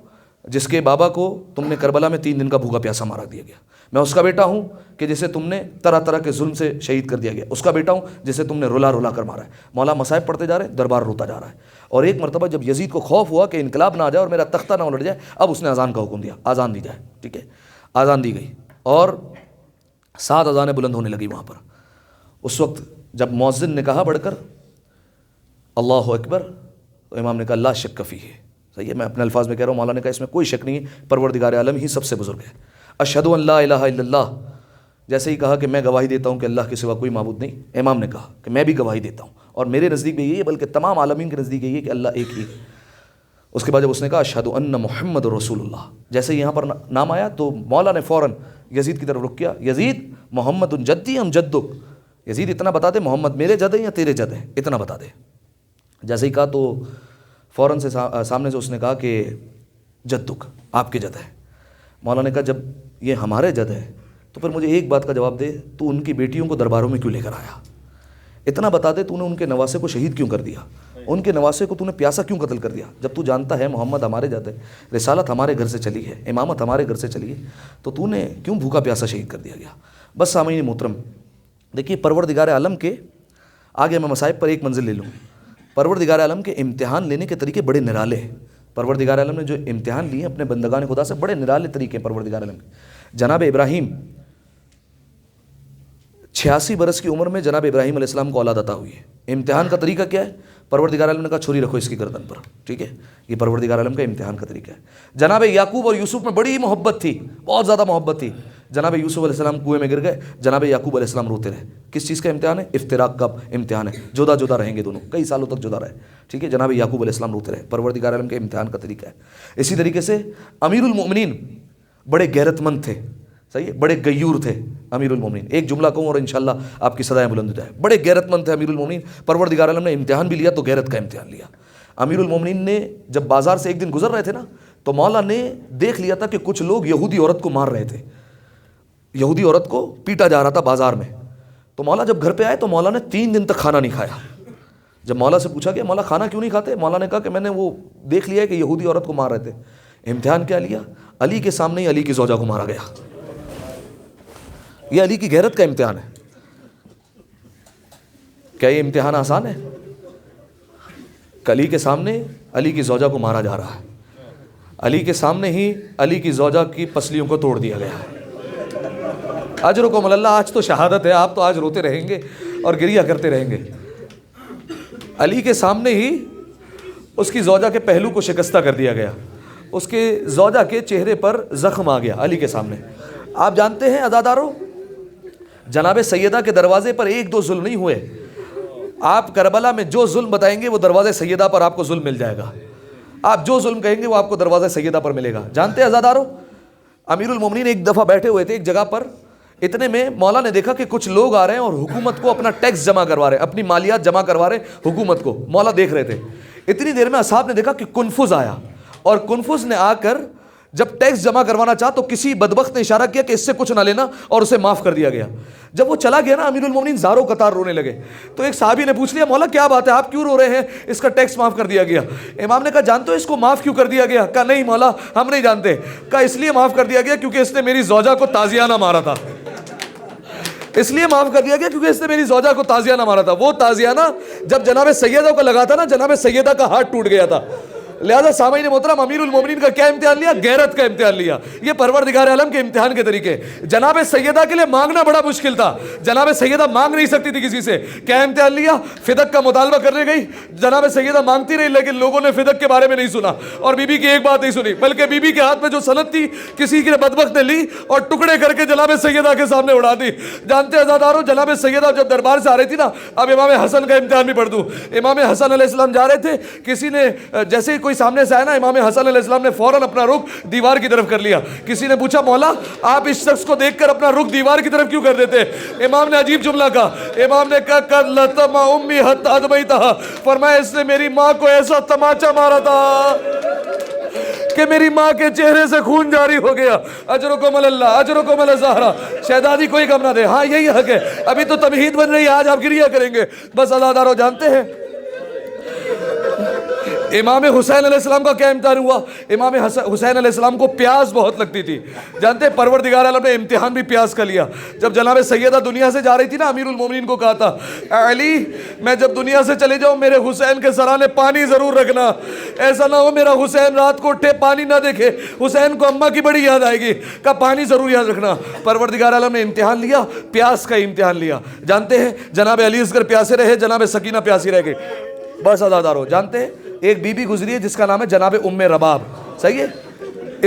Speaker 3: جس کے بابا کو تم نے کربلا میں 3 دن کا بھوکا پیاسا مارا دیا گیا، میں اس کا بیٹا ہوں کہ جسے تم نے طرح طرح کے ظلم سے شہید کر دیا گیا، اس کا بیٹا ہوں جسے تم نے رلا رلا کر مارا ہے۔ مولا مصائب پڑھتے جا رہے ہیں، دربار روتا جا رہا ہے۔ اور ایک مرتبہ جب یزید کو خوف ہوا کہ انقلاب نہ آ جائے اور میرا تختہ نہ الٹ جائے، اب اس نے اذان کا حکم دیا، اذان دی جائے، ٹھیک ہے۔ اذان دی گئی اور 7 اذانیں بلند ہونے لگی وہاں پر۔ اس وقت جب مؤذن نے کہا بڑھ کر اللہ اکبر، تو امام نے کہا لا شک فیہ، صحیح ہے، میں اپنے الفاظ میں کہہ رہا ہوں، مولا نے کہا اس میں کوئی شک نہیں ہے، پروردگار عالم ہی سب سے بزرگ ہے۔ اشہد ان لا الہ الا اللہ، جیسے ہی کہا کہ میں گواہی دیتا ہوں کہ اللہ کے سوا کوئی معبود نہیں، امام نے کہا کہ میں بھی گواہی دیتا ہوں، اور میرے نزدیک بھی یہی ہے، بلکہ تمام عالمین کے نزدیک یہی ہے کہ اللہ ایک ہی ہے۔ اس کے بعد جب اس نے کہا اشہد ان محمد رسول اللہ، جیسے یہاں پر نام آیا تو مولا نے فوراً یزید کی طرف رخ کیا، یزید محمد جدی ام جدک، یزید اتنا بتا دے محمد میرے جد ہیں یا تیرے جد ہیں، اتنا بتا دے۔ جیسے ہی کہا تو فوراً سے سامنے سے اس نے کہا کہ جدک، آپ کے جد ہے۔ مولا نے کہا جب یہ ہمارے جد ہے تو پھر مجھے ایک بات کا جواب دے، تو ان کی بیٹیوں کو درباروں میں کیوں لے کر آیا؟ اتنا بتا دے تو نے ان کے نواسے کو شہید کیوں کر دیا، ان کے نواسے کو تو نے پیاسا کیوں قتل کر دیا؟ جب تو جانتا ہے محمد ہمارے جد ہے، رسالت ہمارے گھر سے چلی ہے، امامت ہمارے گھر سے چلی ہے، تو نے کیوں بھوکا پیاسا شہید کر دیا گیا؟ بس سامعین محترم، دیکھیے پروردگار عالم کے آگے میں مصائب پر ایک منزل لے لوں، پروردگار عالم کے امتحان لینے کے طریقے بڑے نرالے ہیں۔ پروردگار عالم نے جو امتحان لیے اپنے بندگان خدا سے، بڑے نرالے طریقے ہیں پروردگار عالم کے۔ جناب ابراہیم 86 برس کی عمر میں جناب ابراہیم علیہ السلام کو اولاد عطا ہوئی ہے۔ امتحان کا طریقہ کیا ہے؟ پروردگار عالم نے کہا چھری رکھو اس کی گردن پر، ٹھیک ہے، یہ پروردگار عالم کا امتحان کا طریقہ ہے۔ جناب یعقوب اور یوسف میں بڑی محبت تھی، بہت زیادہ محبت تھی۔ جناب یوسف علیہ السلام کنویں میں گر گئے، جناب یعقوب علیہ السلام روتے رہے۔ کس چیز کا امتحان ہے؟ افتراق کا امتحان ہے، جدا جدا رہیں گے دونوں، کئی سالوں تک جدا رہے، ٹھیک ہے۔ جناب یعقوب علیہ السلام روتے رہے، پروردگار عالم کے امتحان کا طریقہ ہے۔ اسی طریقے سے امیر المؤمنین بڑے غیرت مند تھے، صحیح ہے, بڑے غیور تھے امیر المومنین. ایک جملہ کہوں اور انشاءاللہ آپ کی صدائیں بلند ہو جائیں. بڑے غیرت مند تھے امیر المومنین. پروردگار عالم نے امتحان بھی لیا تو غیرت کا امتحان لیا. امیر المومنین نے جب بازار سے ایک دن گزر رہے تھے نا, تو مولا نے دیکھ لیا تھا کہ کچھ لوگ یہودی عورت کو مار رہے تھے, یہودی عورت کو پیٹا جا رہا تھا بازار میں. تو مولا جب گھر پہ آئے تو مولا نے 3 دن تک کھانا نہیں کھایا. جب مولا سے پوچھا کہ مولا کھانا کیوں نہیں کھاتے, مولا نے کہا کہ میں نے وہ دیکھ لیا کہ یہودی عورت کو مار رہے تھے. امتحان کیا لیا؟ علی کے سامنے ہی علی کی زوجہ کو مارا گیا. یہ علی کی غیرت کا امتحان ہے. کیا یہ امتحان آسان ہے؟ علی کے سامنے علی کی زوجہ کو مارا جا رہا ہے. علی کے سامنے ہی علی کی زوجہ کی پسلیوں کو توڑ دیا گیا. اجرکم اللہ, آج تو شہادت ہے, آپ تو آج روتے رہیں گے اور گریہ کرتے رہیں گے. علی کے سامنے ہی اس کی زوجہ کے پہلو کو شکستہ کر دیا گیا, اس کے زوجہ کے چہرے پر زخم آ گیا علی کے سامنے. آپ جانتے ہیں عزادارو, جناب سیدہ کے دروازے پر 1-2 ظلم نہیں ہوئے. آپ کربلا میں جو ظلم بتائیں گے وہ دروازے سیدہ پر آپ کو ظلم مل جائے گا. آپ جو ظلم کہیں گے وہ آپ کو دروازے سیدہ پر ملے گا. جانتے ہیں عزادارو, امیر المومنین ایک دفعہ بیٹھے ہوئے تھے ایک جگہ پر, اتنے میں مولا نے دیکھا کہ کچھ لوگ آ رہے ہیں اور حکومت کو اپنا ٹیکس جمع کروا رہے ہیں, اپنی مالیات جمع کروا رہے ہیں حکومت کو. مولا دیکھ رہے تھے. اتنی دیر میں اصحاب نے دیکھا کہ کنفذ آیا, اور کنفذ نے آ کر جب ٹیکس جمع کروانا چاہا تو کسی بدبخت نے اشارہ کیا کہ اس سے کچھ نہ لینا, اور اسے معاف کر دیا گیا. جب وہ چلا گیا نا, امیر المومنین زاروں قطار رونے لگے. تو ایک صحابی نے پوچھ لیا, مولا کیا بات ہے, آپ کیوں رو رہے ہیں؟ اس کا ٹیکس معاف کر دیا گیا. امام نے کہا جانتے ہو اس کو معاف کیوں کر دیا گیا؟ کہا نہیں مولا ہم نہیں جانتے. کہا اس لیے معاف کر دیا گیا کیونکہ اس نے میری زوجہ کو تازیانہ مارا تھا. اس لیے معاف کر دیا گیا کیونکہ اس نے میری زوجہ کو تازیانہ مارا تھا. وہ تازیانہ جب جناب سیدہ کو لگا تھا نا, جناب سیدہ کا ہاتھ ٹوٹ گیا تھا. لہذا سامعین محترم, امیر المومنین کا کیا امتحان لیا؟ غیرت کا امتحان لیا. یہ پروردگار عالم کے امتحان کے طریقے. جناب سیدہ کے لیے مانگنا بڑا مشکل تھا, جناب سیدہ مانگ نہیں سکتی تھی کسی سے. کیا امتحان لیا؟ فدق کا مطالبہ کرنے گئی, جناب سیدہ مانگتی رہی لیکن لوگوں نے فدق کے بارے میں نہیں سنا, اور بی بی کی ایک بات نہیں سنی, بلکہ بی بی کے ہاتھ میں جو سند تھی کسی کے بدبخت نے لی اور ٹکڑے کر کے جناب سیدہ کے سامنے اڑا دی. جانتے عزادارو, جناب سیدہ جب دربار سے آ رہی تھی نا, اب امام حسن کا امتحان بھی پڑھ دوں. امام حسن علیہ السلام جا رہے تھے, کسی نے جیسے ہی کوئی سامنے سے آیا نا, امام حسن علیہ السلام نے فوراً اپنا رخ دیوار کی طرف کر لیا. کسی نے پوچھا مولا آپ اس شخص کو دیکھ کر اپنا رخ دیوار کی طرف کیوں کر دیتے؟ امام نے عجیب جملہ کہا. امام نے کہا قد لطم امی حتی ادمیتہا, فرمایا اس نے میری ماں کو ایسا تماچا مارا تھا کہ میری ماں کے چہرے سے خون جاری ہو گیا. اجرکم اللہ, اجرکم الزہرا. شہزادی کوئی کم نہ دے. ہاں یہی حق ہے, ابھی تو تمہید بن رہی ہے, آج آپ گریہ کریں گے. بس عزادارو جانتے ہیں امام حسین علیہ السلام کا کیا امتحان ہوا؟ امام حسین علیہ السلام کو پیاس بہت لگتی تھی. جانتے ہیں پروردگار عالم نے امتحان بھی پیاس کا لیا. جب جناب سیدہ دنیا سے جا رہی تھی نا, امیر المومنین کو کہا تھا علی میں جب دنیا سے چلے جاؤں میرے حسین کے سرانے پانی ضرور رکھنا, ایسا نہ ہو میرا حسین رات کو اٹھے پانی نہ دیکھے, حسین کو اماں کی بڑی یاد آئے گی. کہا پانی ضرور یاد رکھنا. پروردگار عالم نے امتحان لیا, پیاس کا امتحان لیا. جانتے ہیں جناب علی اصغر پیاسے رہے, جناب سکینہ پیاسی رہ گئی. بس عزادارو جانتے ہیں ایک بی بی گزری ہے جس کا نام ہے جناب ام رباب. صحیح ہے,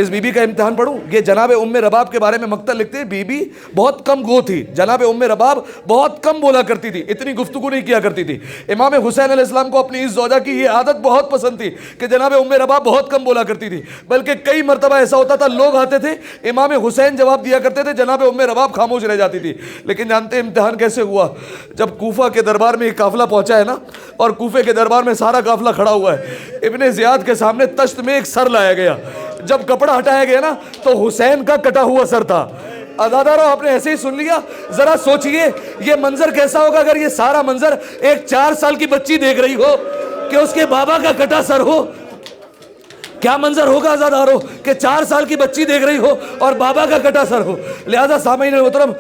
Speaker 3: اس بی بی کا امتحان پڑھوں. یہ جناب ام رباب کے بارے میں مقتل لکھتے ہیں, بی بی بہت کم گو تھی. جناب ام رباب بہت کم بولا کرتی تھی, اتنی گفتگو نہیں کیا کرتی تھی. امام حسین علیہ السلام کو اپنی اس زوجہ کی یہ عادت بہت پسند تھی کہ جناب ام رباب بہت کم بولا کرتی تھی. بلکہ کئی مرتبہ ایسا ہوتا تھا لوگ آتے تھے, امام حسین جواب دیا کرتے تھے, جناب ام رباب خاموش رہ جاتی تھی. لیکن جانتے امتحان کیسے ہوا؟ جب کوفہ کے دربار میں ایک قافلہ پہنچا ہے نا, اور کوفے کے دربار میں سارا قافلہ کھڑا ہوا ہے, ابن زیاد کے سامنے تشت میں ایک سر لایا گیا. جب کپڑا ہٹایا گیا نا تو حسین کا کٹا ہوا سر تھا. عزادارو آپ نے ایسے ہی سن لیا, ذرا سوچئے یہ منظر کیسا ہوگا اگر یہ سارا منظر ایک 4 سال کی بچی دیکھ رہی ہو کہ اس کے بابا کا کٹا سر ہو. کیا منظر ہوگا عزادارو کہ 4 سال کی بچی دیکھ رہی ہو اور بابا کا کٹا سر ہو. لہذا سامعین محترم,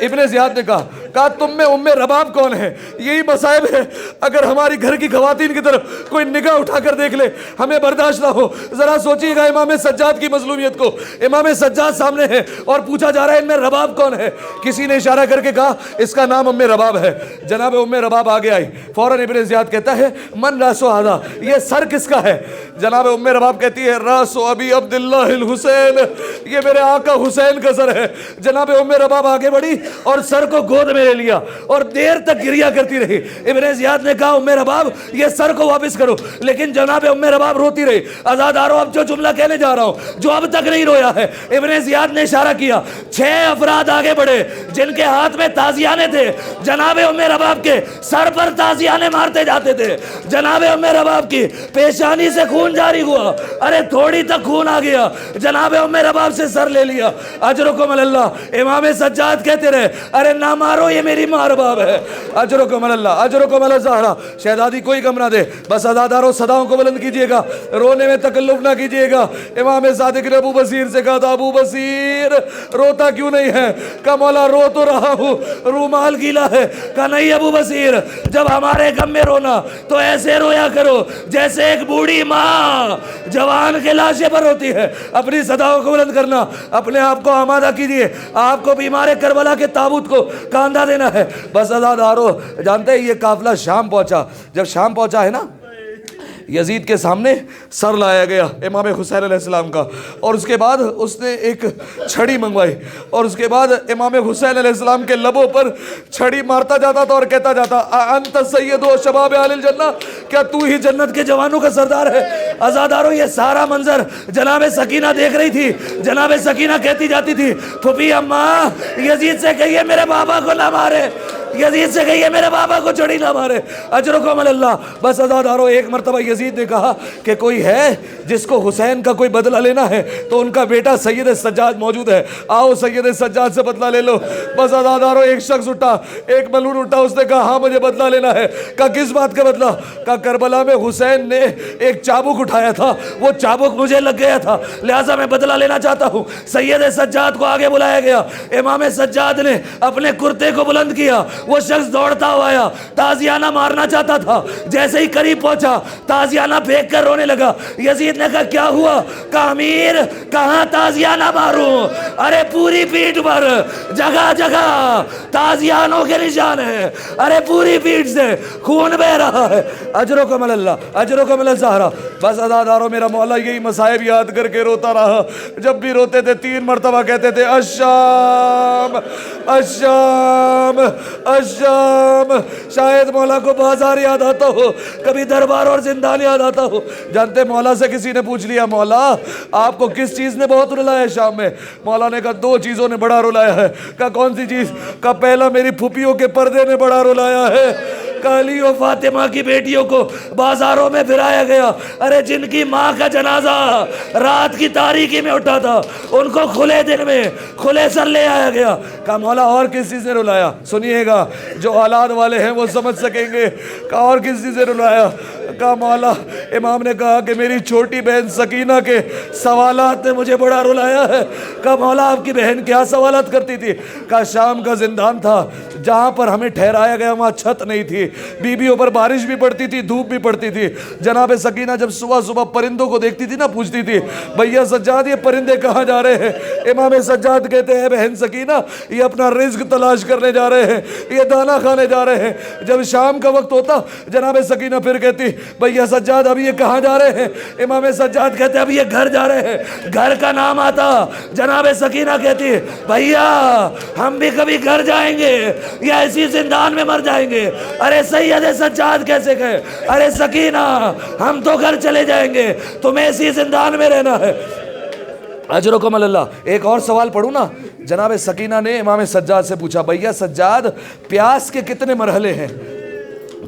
Speaker 3: ابن زیاد نے کہا تم میں ام رباب کون ہے؟ یہی مصائب ہے, اگر ہماری گھر کی خواتین کی طرف کوئی نگاہ اٹھا کر دیکھ لے ہمیں برداشت نہ ہو. ذرا سوچیے گا امام سجاد کی مظلومیت کو. امام سجاد سامنے ہے اور پوچھا جا رہا ہے ان میں رباب کون ہے؟ کسی نے اشارہ کر کے کہا اس کا نام ام رباب ہے. جناب ام رباب آگے آئی, فوراً ابن زیاد کہتا ہے من راسو ہذا, یہ سر کس کا ہے؟ جناب ام رباب کہتی ہے راسو ابی عبداللہ الحسین, یہ میرے آقا حسین کا سر ہے. جناب ام رباب آگے بڑھی اور سر کو گود میں نے لے لیا اور دیر تک گریا کرتی رہی. ابن زیاد نے کہا ام رباب یہ سر کو واپس کرو, لیکن جناب ام رباب روتی رہی. عزادارو اب جو جملہ کہنے جا رہا ہوں جو اب تک نہیں رویا ہے. ابن زیاد نے اشارہ کیا, 6 افراد آگے بڑھے جن کے ہاتھ میں تازیانے تھے. جناب ام رباب کے سر پر تازیانے مارتے جاتے تھے. جناب ام رباب کی پیشانی سے خون جاری ہوا, ارے تھوڑی تک خون آ گیا. جناب ام رباب سے سر لے لیا. اجرکم اللہ. امام سجاد کہتے رہے ارے نہ مارو یہ میری ماں رباب ہے. اجرکم اللہ, اجرکم اللہ زہرا. شہزادی کوئی غم نہ دے, بس عزادارو صداؤں کو بلند کیجئے گا, رونے میں تکلف نہ کیجئے گا. امام صادق نے ابو بصیر سے کہا تھا ابو بصیر روتا کیوں نہیں ہے؟ کہا مولا رو تو رہا ہوں, رومال گیلا ہے. کہا نہیں ابو بصیر, جب ہمارے غم میں رونا تو ایسے رویا کرو جیسے ایک بوڑھی ماں جوان کے لاشے پر ہوتی ہے. اپنی صداؤں کو بلند کرنا, اپنے آپ کو آمادہ کیجئے. آپ کو بیمار کربلا کے تابوت کو کاندھا دینا ہے. بس عزادارو جانتے ہیں یہ قافلہ شام پہنچا. جب شام پہنچا ہے نا, یزید کے سامنے سر لایا گیا امام حسین علیہ السلام کا, اور اس کے بعد اس نے ایک چھڑی منگوائی, اور اس کے بعد امام حسین علیہ السلام کے لبوں پر چھڑی مارتا جاتا تھا اور کہتا جاتا انت سید و شباب اہل الجنہ, کیا تو ہی جنت کے جوانوں کا سردار ہے؟ عزادارو یہ سارا منظر جناب سکینہ دیکھ رہی تھی. جناب سکینہ کہتی جاتی تھی پھوپھی اماں یزید سے کہیے میرے بابا کو نہ مارے, یزید سے کہیے میرے بابا کو چھڑی نہ مارے. اجرکم اللہ. بس عزادارو ایک مرتبہ یزید نے کہا کہ کوئی ہے جس کو حسین کا کوئی بدلہ لینا ہے تو ان کا بیٹا سید سجاد موجود ہے, آؤ سید سجاد سے بدلہ لے لو. بس عزادارو ایک شخص اٹھا, ایک ملعون اٹھا, اس نے کہا ہاں مجھے بدلہ لینا ہے. کہا کس بات کا بدلہ؟ کہا کربلا میں حسین نے ایک چابک اٹھایا تھا, وہ چابک مجھے لگ گیا تھا, لہٰذا میں بدلہ لینا چاہتا ہوں. سید سجاد کو آگے بلایا گیا. امام سجاد نے اپنے کرتے کو بلند کیا. وہ شخص دوڑتا ہوا آیا, تازیانہ مارنا چاہتا تھا. جیسے ہی قریب پہنچا تازیانہ پھینک کر رونے لگا. یزید نے کہا کیا ہوا؟ کہا امیر کہاں تازیانہ ماروں؟ ارے پوری پیٹھ پر جگہ جگہ تازیانوں کے نشان ہیں, ارے پوری پیٹھ سے خون بہ رہا ہے. اجرکم اللہ, اجرکم اللہ زہرا. بس عزادارو میرا مولا یہی مصائب یاد کر کے روتا رہا. جب بھی روتے تھے 3 مرتبہ کہتے تھے الشام الشام الشام. شاید مولا کو بازار یاد آتا ہو, کبھی دربار اور زندان یاد آتا ہو. جانتے مولا سے کسی نے پوچھ لیا مولا آپ کو کس چیز نے بہت رلایا ہے شام میں؟ مولا نے کہا 2 چیزوں نے بڑا رلایا ہے. کہا کون سی چیز؟ کہا پہلا میری پھوپھیوں کے پردے نے بڑا رلایا ہے. علی و فاطمہ کی بیٹیوں کو بازاروں میں پھرایا گیا. ارے جن کی ماں کا جنازہ رات کی تاریکی میں اٹھا تھا ان کو کھلے دن میں کھلے سر لے آیا گیا. کہا مولا اور کس چیز نے رلایا؟ سنیے گا جو اولاد والے ہیں وہ سمجھ سکیں گے. کہا اور کس چیز نے رلایا؟ کہا مولا امام نے کہا کہ میری چھوٹی بہن سکینہ کے سوالات نے مجھے بڑا رلایا ہے. کہا مولا آپ کی بہن کیا سوالات کرتی تھی؟ کہا شام کا زندان تھا, جہاں پر ہمیں ٹھہرایا گیا وہاں چھت نہیں تھی, بیویوں پر بارش بھی پڑتی تھی, دھوپ بھی پڑتی تھی. جناب سکینہ جب صبح صبح پرندوں کو دیکھتی تھی نا, پوچھتی تھی بھیا سجاد یہ پرندے کہاں جا رہے ہیں؟ امام سجاد کہتے ہیں بہن سکینہ یہ اپنا رزق تلاش کرنے جا رہے ہیں, یہ دانا کھانے جا رہے ہیں. جب شام کا وقت ہوتا جناب سکینہ پھر کہتی بھیا سجاد اب یہ کہاں جا رہے ہیں؟ امام سجاد کہتے اب یہ گھر جا رہے ہیں. گھر کا نام آتا جناب سکینہ کہتی بھیا ہم بھی کبھی گھر جائیں گے یا اسی زندان میں مر جائیں گے. ارے سید سجاد کیسے کہے, ارے سکینہ ہم تو گھر چلے جائیں گے, تمہیں اسی زندان میں رہنا ہے. اجرکم اللہ. ایک اور سوال پڑھوں نا. جناب سکینہ نے امام سجاد سے پوچھا بھیا سجاد پیاس کے کتنے مرحلے ہیں؟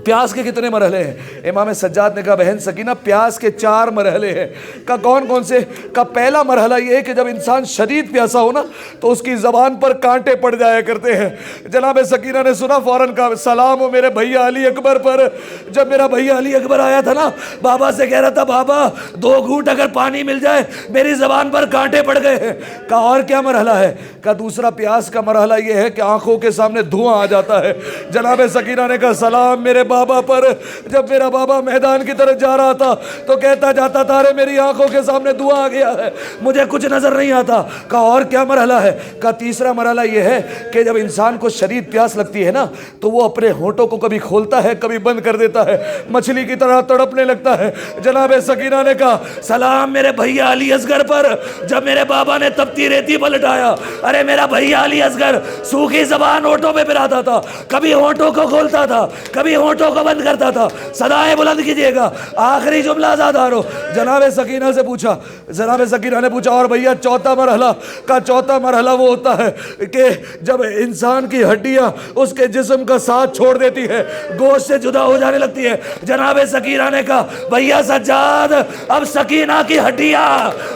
Speaker 3: پیاس کے کتنے مرحلے ہیں؟ امام سجاد نے کہا بہن سکینہ پیاس کے 4 مرحلے ہیں. کہا کون کون سے؟ کہا پہلا مرحلہ یہ ہے کہ جب انسان شدید پیاسا ہو نا تو اس کی زبان پر کانٹے پڑ جایا کرتے ہیں. جناب سکینہ نے سنا فوراً کہا سلام ہو میرے بھیا علی اکبر پر. جب میرا بھیا علی اکبر آیا تھا نا, بابا سے کہہ رہا تھا بابا 2 گھونٹ اگر پانی مل جائے میری زبان پر کانٹے پڑ گئے ہیں. کہا اور کیا مرحلہ ہے؟ کہا دوسرا پیاس کا مرحلہ یہ ہے کہ آنکھوں کے سامنے دھواں آ جاتا ہے. جناب سکینہ نے کہا سلام میرے بابا پر. جب میرا بابا میدان کی طرف جا رہا تھا تو کہتا جاتا تھا ارے میری آنکھوں کے سامنے دھواں آ گیا ہے, مجھے کچھ نظر نہیں آتا. کہا اور کیا مرحلہ ہے؟ کہا تیسرا مرحلہ یہ ہے کہ جب انسان کو شدید پیاس لگتی ہے نا تو وہ اپنے ہونٹوں کو کبھی کھولتا ہے کبھی بند کر دیتا ہے, مچھلی کی طرح تڑپنے لگتا ہے. جناب سکینہ نے کہا سلام میرے بھیا علی اصغر پر. جب میرے بابا نے تپتی ریتی پلٹایا, ارے میرا بھیا علی اصغر سوکھی زبان ہونٹوں پہ پھراتا تھا, کبھی ہونٹوں کو کھولتا تھا کبھی ہونٹوں کو بند کرتا تھا. صدائے بلند کیجیے گا, آخری جملہ آزادارو. جناب سکینہ سے پوچھا, جناب سکینہ نے پوچھا اور بھیا چوتھا مرحلہ؟ کا چوتھا مرحلہ وہ ہوتا ہے کہ جب انسان کی ہڈیاں اس کے جسم کا ساتھ چھوڑ دیتی ہے, گوشت سے جدا ہو جانے لگتی ہے. جناب سکینہ نے کہا بھیا سجاد اب سکینہ کی ہڈیاں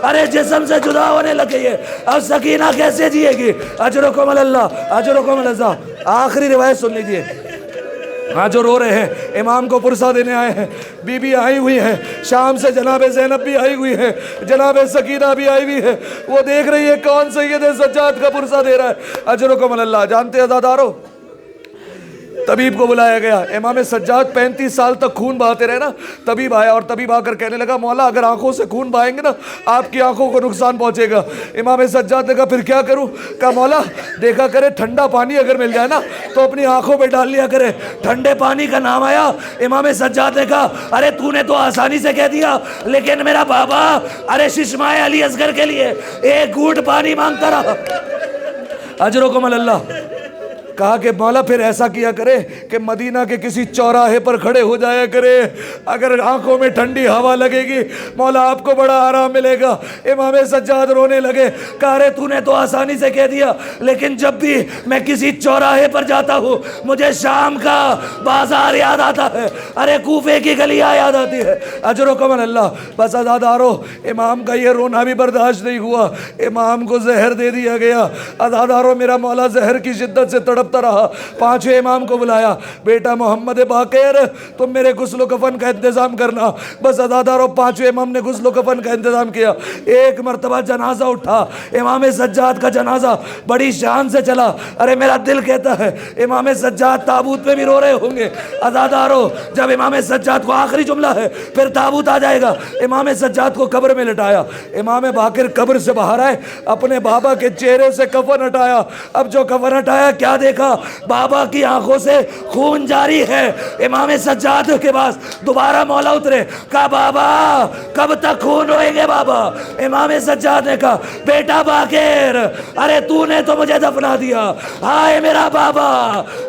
Speaker 3: ارے جسم سے جدا ہونے لگی ہے, اب سکینہ کیسے جیے گی؟ اجرکم اللہ اجرکم اللہ. آخری روایت سن لیجیے. ہاں جو رو رہے ہیں امام کو پرسہ دینے آئے ہیں, بی بی آئی ہوئی ہیں شام سے, جناب زینب بھی آئی ہوئی ہے, جناب سکینہ بھی آئی ہوئی ہے. وہ دیکھ رہی ہے کون سید سجاد کا پرسہ دے رہا ہے. اجرکم اللہ. جانتے عزادارو طبیب کو بلایا گیا. امام سجاد 35 سال تک خون بہاتے رہے نا. طبیب آیا اور طبیب آ کر کہنے لگا مولا اگر آنکھوں سے خون بہائیں گے نا آپ کی آنکھوں کو نقصان پہنچے گا. امام سجاد نے کہا پھر کیا کروں؟ کہا مولا دیکھا کرے ٹھنڈا پانی اگر مل جائے نا تو اپنی آنکھوں پہ ڈال لیا کرے. ٹھنڈے پانی کا نام آیا. امام سجاد نے کہا ارے تو نے تو آسانی سے کہہ دیا, لیکن میرا بابا ارے ششمائے علی اصغر کے لیے ایک گھونٹ پانی مانگتا رہا. اجرکم اللہ. کہا کہ مولا پھر ایسا کیا کرے کہ مدینہ کے کسی چوراہے پر کھڑے ہو جایا کرے, اگر آنکھوں میں ٹھنڈی ہوا لگے گی مولا آپ کو بڑا آرام ملے گا. امام سجاد رونے لگے. کہا رے تو نے تو آسانی سے کہہ دیا, لیکن جب بھی میں کسی چوراہے پر جاتا ہوں مجھے شام کا بازار یاد آتا ہے, ارے کوفے کی گلیاں یاد آتی ہے. اجرکم اللہ. بس عزادارو امام کا یہ رونا بھی برداشت نہیں ہوا, امام کو زہر دے دیا گیا. عزادارو میرا مولا زہر کی شدت سے تڑپ رہا. پانچویں امام کو بلایا, بیٹا محمد باقر تم میرے غسل و کفن کا انتظام کرنا. بس عزادارو پانچویں امام نے غسل و کفن کا انتظام کیا. ایک مرتبہ جنازہ اٹھا, امام سجاد کا جنازہ بڑی شان سے چلا. ارے میرا دل کہتا ہے امام سجاد تابوت پہ بھی رو رہے ہوں گے. عزادارو جب امام سجاد کو آخری جملہ ہے پھر تابوت آ جائے گا. امام سجاد کو قبر میں لٹایا. امام باقر قبر سے باہر آئے, اپنے بابا کے چہرے سے کفن ہٹایا. اب جو کفن ہٹایا کیا دیکھا؟ بابا کی آنکھوں سے خون جاری ہے. امام سجاد کے پاس دوبارہ مولا اترے. کہا بابا کب تک خون روئیں گے بابا؟ امام سجاد نے کہا بیٹا باقر ارے تو نے تو مجھے دفنا دیا, ہائے میرا بابا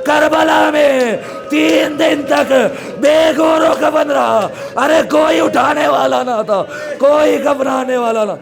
Speaker 3: کربلا میں 3 دن تک بے گور و کفن رہا. ارے کوئی اٹھانے والا نہ تھا, کوئی کفنانے والا نہ.